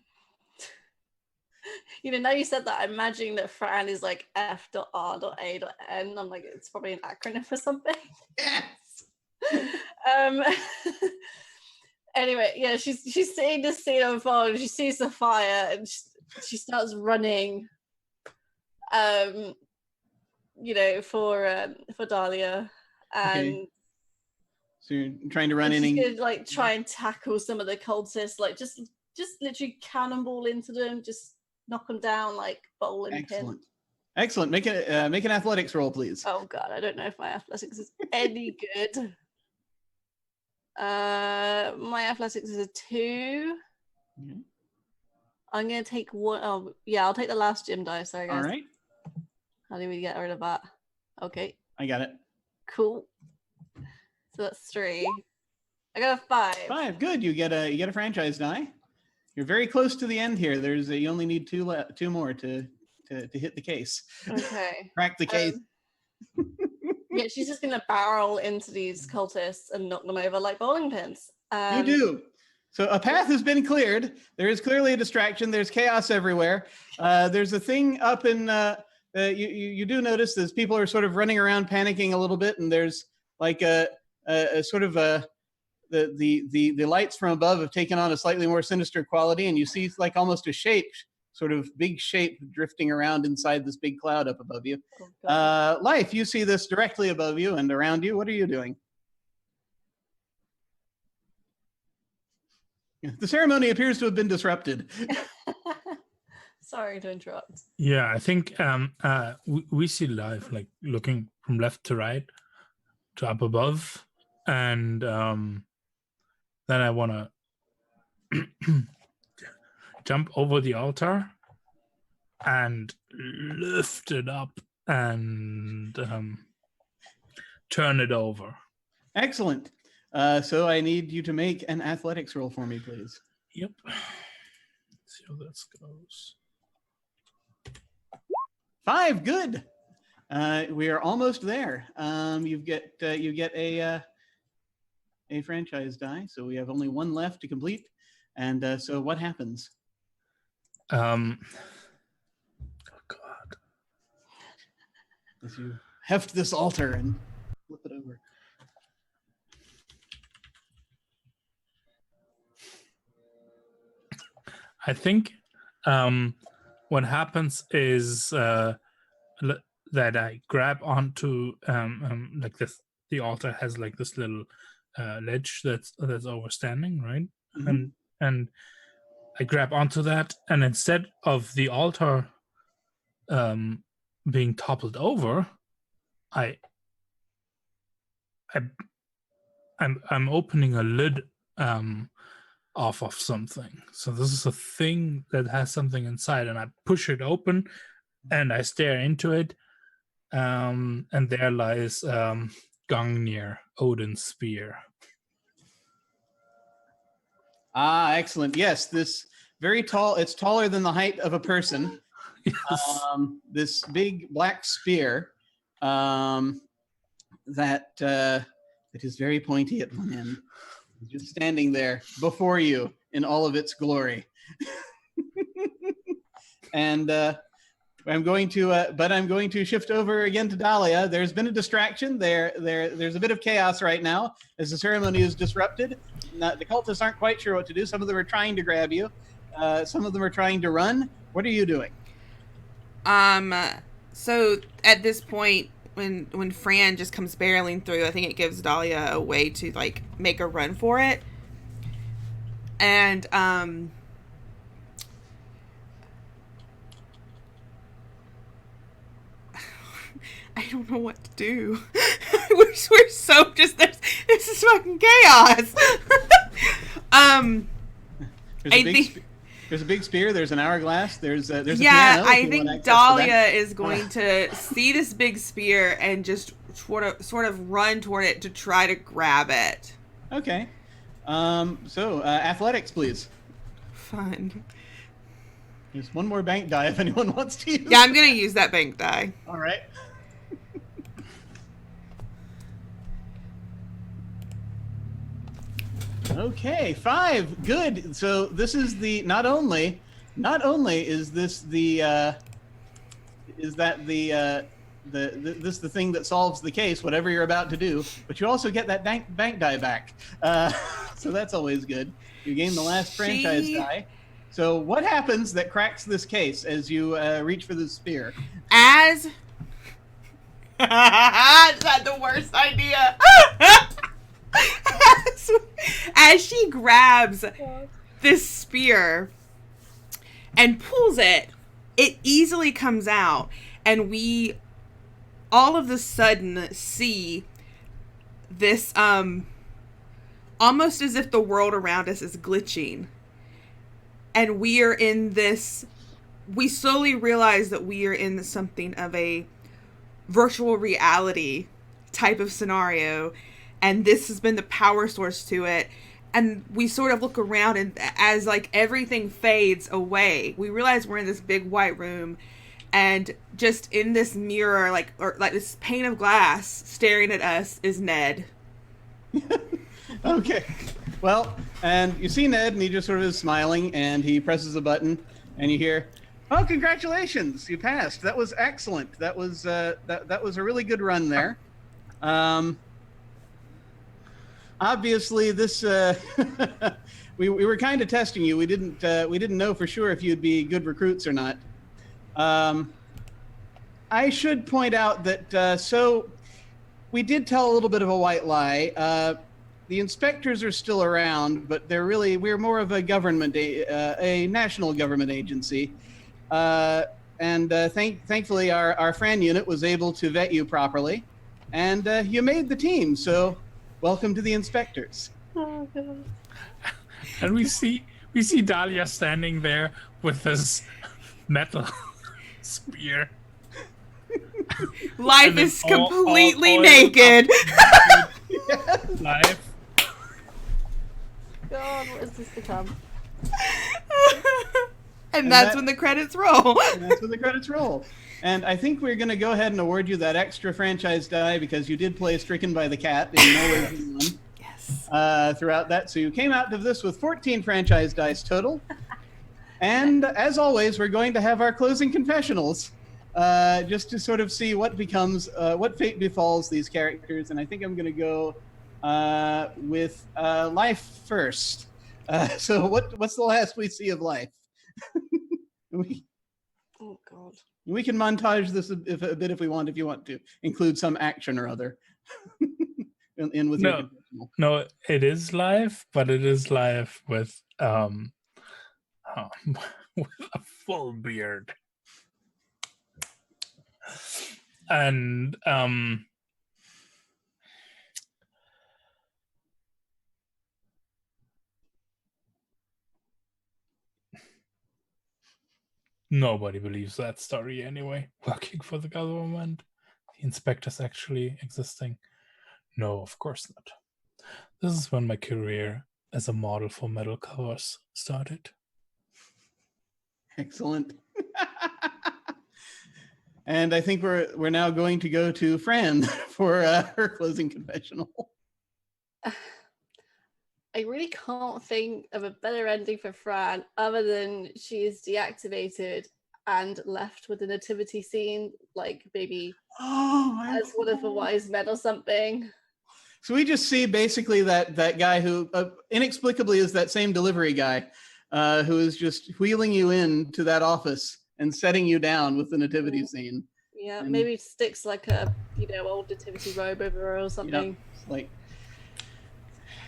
you said that, I'm imagining that Fran is like F.R.A.N. I'm like, it's probably an acronym for something. Yes. Anyway, yeah, she's seeing the scene unfold, and she sees the fire, and she starts running. For Dahlia, and okay. So you're trying to run in and she's gonna try and tackle some of the cultists, just literally cannonball into them, just knock them down like bowling pin. Excellent. Make an athletics roll, please. Oh god, I don't know if my athletics is any good. My athletics is a 2. Mm-hmm. I'm gonna take 1. Oh yeah, I'll take the last gym die. Sorry guys. All right. How do we get rid of that? Okay. I got it. Cool. So that's 3. I got a 5. 5. Good. You get a franchise die. You're very close to the end here. You only need 2 more to hit the case. Okay. Crack the case. Yeah, she's just gonna barrel into these cultists and knock them over like bowling pins. You do. So a path has been cleared. There is clearly a distraction. There's chaos everywhere. There's a thing up in. You do notice as people are sort of running around, panicking a little bit, and there's like a sort of the lights from above have taken on a slightly more sinister quality, and you see like almost a shape, sort of big shape drifting around inside this big cloud up above you. Life, you see this directly above you and around you. What are you doing? The ceremony appears to have been disrupted. Sorry to interrupt. Yeah, I think we see Life like looking from left to right to up above, and then I want to jump over the altar and lift it up and turn it over. Excellent. So I need you to make an athletics roll for me, please. Yep. Let's see how this goes. 5, good. We are almost there. You get a franchise die, so we have only 1 left to complete. And so what happens? Oh God! As you heft this altar and flip it over. I think what happens is that I grab onto like this. The altar has like this little ledge that's overstanding, right? Mhm. And I grab onto that, and instead of the altar being toppled over, I'm opening a lid off of something. So this is a thing that has something inside, and I push it open, and I stare into it, and there lies Gungnir, Odin's spear. Ah, excellent. Yes, this very tall. It's taller than the height of a person. Yes. This big black spear that it is very pointy at one end, just standing there before you in all of its glory. And I'm going to shift over again to Dahlia. There's been a distraction. There's a bit of chaos right now as the ceremony is disrupted. The cultists aren't quite sure what to do. Some of them are trying to grab you. Some of them are trying to run. What are you doing? So at this point, when Fran just comes barreling through, I think it gives Dahlia a way to like make a run for it. And I don't know what to do. we're so just this is fucking chaos. There's a big spear. There's an hourglass. There's a yeah. piano. I think Dahlia is going to see this big spear and just sort of run toward it to try to grab it. Okay. So athletics, please. Fun. There's one more bank die if anyone wants to use. Yeah, I'm gonna use that bank die. All right. Okay, 5. Good. So this is the not only is this the the thing that solves the case, whatever you're about to do, but you also get that bank die back. So that's always good. You gain the last franchise die. So what happens that cracks this case as you reach for the spear? Is that the worst idea? As she grabs this spear and pulls it, it easily comes out, and we all of a sudden see this almost as if the world around us is glitching, and we slowly realize that we are in something of a virtual reality type of scenario, and this has been the power source to it. And we sort of look around, and as like everything fades away, we realize we're in this big white room, and just in this mirror, like this pane of glass staring at us, is Ned. Okay. Well, and you see Ned, and he just sort of is smiling, and he presses a button, and you hear, "Oh, congratulations! You passed. That was excellent. That was that was a really good run there." Obviously, this we were kind of testing you. We didn't know for sure if you'd be good recruits or not. I should point out that so we did tell a little bit of a white lie. The inspectors are still around, but we're more of a government, a national government agency. And thankfully, our Fran unit was able to vet you properly, and you made the team. So. Welcome to the Inspectors. Oh god. And we see Dahlia standing there with this metal spear. Life is completely naked. Life. God, what has this become? And that's when the credits roll. And that's when the credits roll. And I think we're going to go ahead and award you that extra franchise die because you did play Stricken by the Cat in No Way Home. Yes. Throughout that. So you came out of this with 14 franchise dice total. And as always, we're going to have our closing confessionals just to sort of see what fate befalls these characters. And I think I'm going to go with Life first. So what's the last we see of Life? Oh god. We can montage this a bit if we want. If you want to include some action or other in with your confessional. No, it is live, but it is live with with a full beard. And nobody believes that story anyway. Working for the government, the inspectors actually existing. No, of course not. This is when my career as a model for metal covers started. Excellent. And I think we're now going to go to Fran for her closing confessional. I really can't think of a better ending for Fran other than she is deactivated and left with a nativity scene, like maybe as one of the wise men or something. So we just see basically that guy who inexplicably is that same delivery guy who is just wheeling you into that office and setting you down with the nativity scene. Yeah, and maybe sticks like a old nativity robe over her or something. It's like,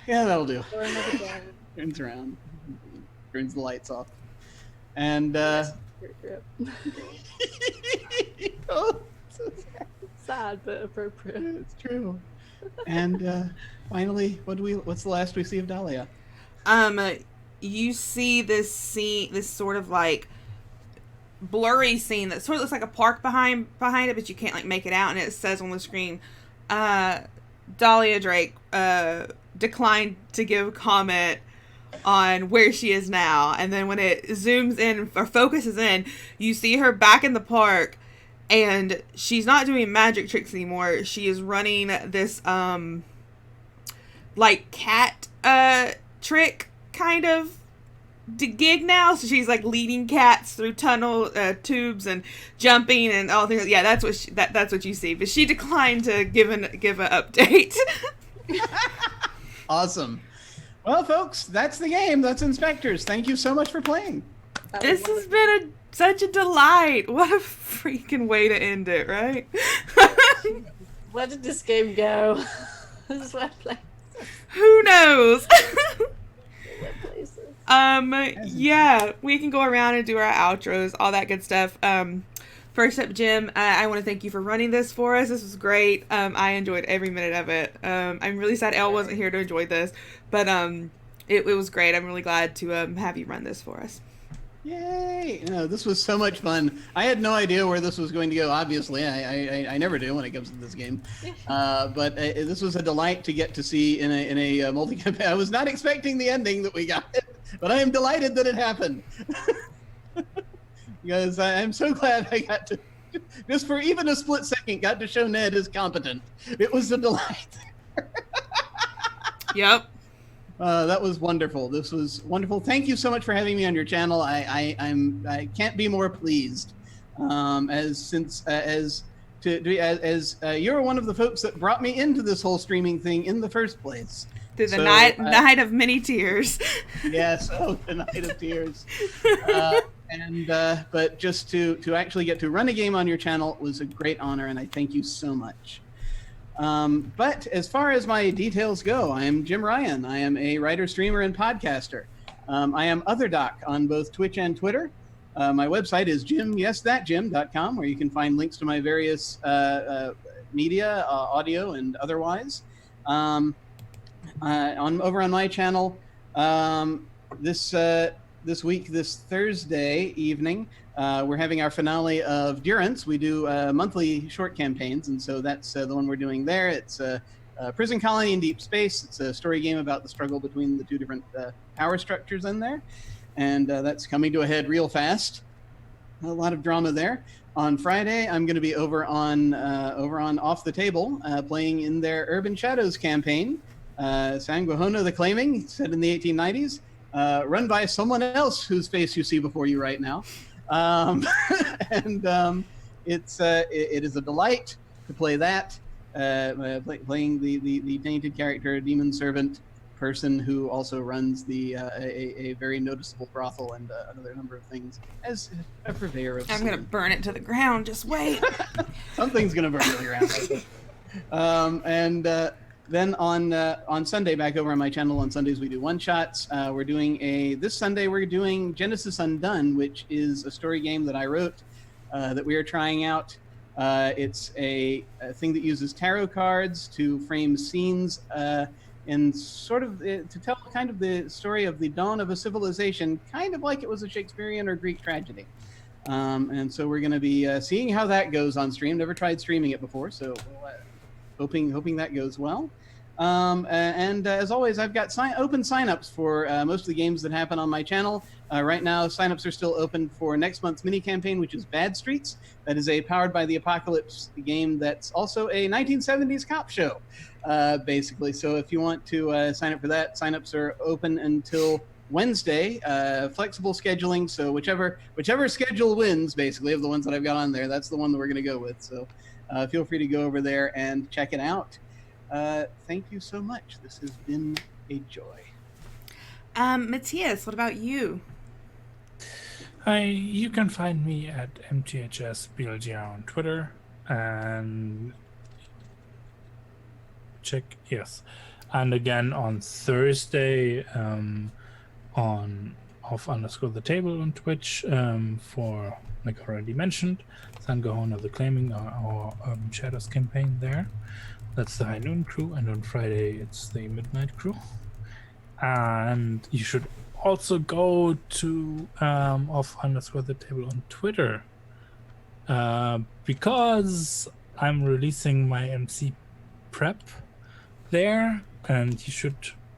yeah, that'll do. Or another day. Turns around, turns the lights off, and oh, so sad but appropriate. It's true. And finally, what's the last we see of Dahlia? You see this scene, this sort of like blurry scene that sort of looks like a park behind it, but you can't like make it out, and it says on the screen, Dahlia Drake declined to give comment on where she is now. And then when it zooms in or focuses in, you see her back in the park, and she's not doing magic tricks anymore. She is running this like cat trick kind of gig now. So she's like leading cats through tunnel tubes and jumping and all things. Yeah, that's what you see. But she declined to give an update. Awesome. Well, folks, that's the game. That's Inspectors. Thank you so much for playing. This has been such a delight. What a freaking way to end it, right? Where did this game go? This is where places. Who knows? Yeah, we can go around and do our outros, all that good stuff. First up, Jim, I want to thank you for running this for us. This was great. I enjoyed every minute of it. I'm really sad Elle wasn't here to enjoy this, but it was great. I'm really glad to have you run this for us. Yay! No, this was so much fun. I had no idea where this was going to go. Obviously, I never do when it comes to this game. But this was a delight to get to see in a multi-campaign. I was not expecting the ending that we got, but I am delighted that it happened. Because I'm so glad I got to, just for even a split second, got to show Ned is competent. It was a delight. Yep. That was wonderful. This was wonderful. Thank you so much for having me on your channel. I can't be more pleased. As you're one of the folks that brought me into this whole streaming thing in the first place. Through the night of many tears. Yes, the night of tears. But just to actually get to run a game on your channel was a great honor, and I thank you so much. But as far as my details go, I am Jim Ryan. I am a writer, streamer, and podcaster. I am OtherDoc on both Twitch and Twitter. My website is jimyesthatjim.com, where you can find links to my various media, audio, and otherwise. Over on my channel, this week, this Thursday evening, we're having our finale of Durance. We do monthly short campaigns, and so that's the one we're doing there. It's a prison colony in deep space. It's a story game about the struggle between the two different power structures in there, and that's coming to a head real fast. A lot of drama there. On Friday, I'm going to be over on Off the Table, playing in their Urban Shadows campaign, Sanguihono the Claiming, set in the 1890s. Run by someone else whose face you see before you right now. It is a delight to play that, playing the tainted character, demon servant person who also runs a very noticeable brothel and another number of things as a purveyor of. I'm gonna burn it to the ground. Just wait. Something's gonna burn to the ground. Then on Sunday, back over on my channel on Sundays, we do one shots. We're doing this Sunday we're doing Genesis Undone, which is a story game that I wrote that we are trying out. It's a thing that uses tarot cards to frame scenes and sort of to tell kind of the story of the dawn of a civilization, kind of like it was a Shakespearean or Greek tragedy. And so we're going to be seeing how that goes on stream. Never tried streaming it before, so hoping that goes well. And as always, I've got open signups for most of the games that happen on my channel. Right now, signups are still open for next month's mini campaign, which is Bad Streets. That is a Powered by the Apocalypse game that's also a 1970s cop show, basically. So if you want to sign up for that, signups are open until Wednesday. Flexible scheduling, so whichever schedule wins, basically, of the ones that I've got on there, that's the one that we're going to go with. So feel free to go over there and check it out. Thank you so much. This has been a joy. Matthias, what about you? You can find me at mthsblga on Twitter and and again on Thursday on off_the_table on Twitch for, like already mentioned, Sangahon of the Claiming, our Shadows campaign there. That's the High Noon crew, and on Friday it's the Midnight crew. And you should also go to off_the_table on Twitter because I'm releasing my MC prep there, and you should,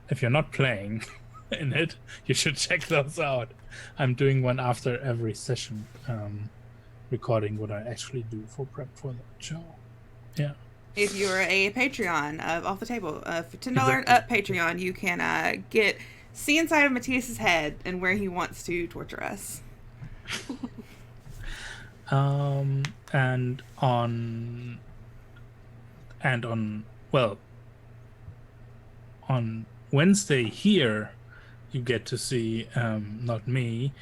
if you're not playing in it, you should check those out. I'm doing one after every session, recording what I actually do for prep for the show. Yeah. If you're a Patreon of Off the Table, for $10 and up Patreon, you can see inside of Matthias's head and where he wants to torture us. On Wednesday here, you get to see not me,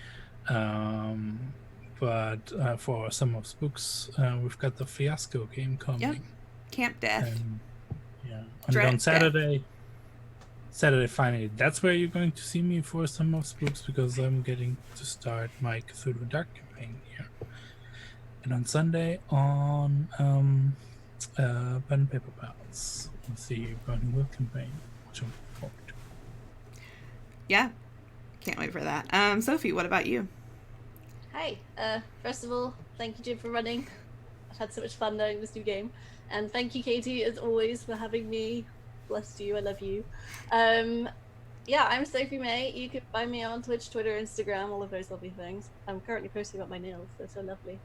but for some of Spooks, we've got the Fiasco game coming. Yep. Camp Death. And on Saturday finally, that's where you're going to see me for some of Spooks, because I'm getting to start my Cthulhu Dark campaign here. And on Sunday on Pen and Paper Pals, with the Burning Will campaign, which I'm looking forward to. Yeah, can't wait for that. Sophie, what about you? Hi. First of all, thank you, Jim, for running. I've had so much fun learning this new game. And thank you, Katie, as always, for having me. Bless you. I love you. Yeah, I'm Sophie May. You can find me on Twitch, Twitter, Instagram, all of those lovely things. I'm currently posting about my nails. They're so lovely.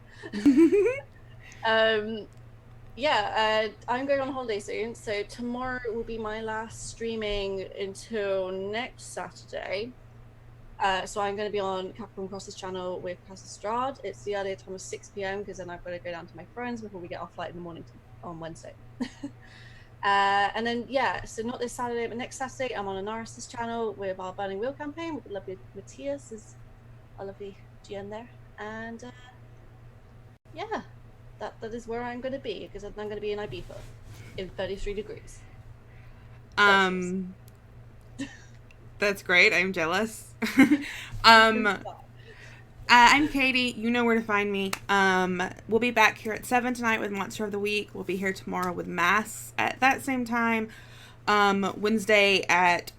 I'm going on holiday soon. So tomorrow will be my last streaming until next Saturday. So I'm going to be on Capcom Cross's channel with Cass Estrade. It's the earlier time of 6 p.m. because then I've got to go down to my friends before we get off flight in the morning on Wednesday. And then, so not this Saturday, but next Saturday, I'm on Anaris's channel with our Burning Wheel campaign with the lovely Matthias, is our lovely GM there. And that is where I'm going to be, because I'm going to be in Ibiza in 33 degrees. That's great. I'm jealous. I'm Katie. You know where to find me. We'll be back here at 7 tonight with Monster of the Week. We'll be here tomorrow with Masks at that same time. Wednesday at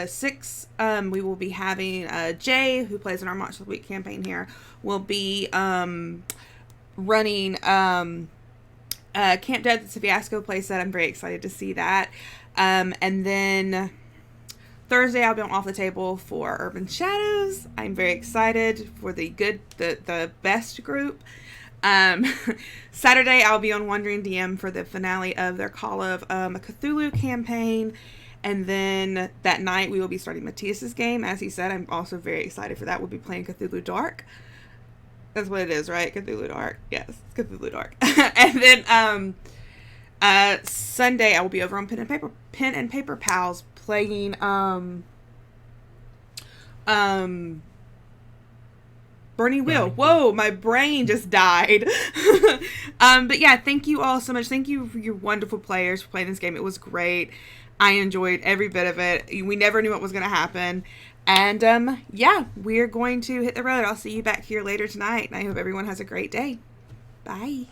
6, we will be having Jay, who plays in our Monster of the Week campaign here, will be running Camp Death at the Fiasco playset. I'm very excited to see that. And then Thursday, I'll be on Off the Table for Urban Shadows. I'm very excited for the best group. Saturday, I'll be on Wandering DM for the finale of their Call of a Cthulhu campaign. And then that night, we will be starting Matthias's game. As he said, I'm also very excited for that. We'll be playing Cthulhu Dark. That's what it is, right? Cthulhu Dark. Yes, Cthulhu Dark. And then Sunday, I will be over on Pen and Paper Pals playing Burning Wheel. Whoa, my brain just died. But yeah, thank you all so much. Thank you for your wonderful players for playing this game. It was great. I enjoyed every bit of it. We never knew what was going to happen. And yeah, we're going to hit the road. I'll see you back here later tonight. And I hope everyone has a great day. Bye.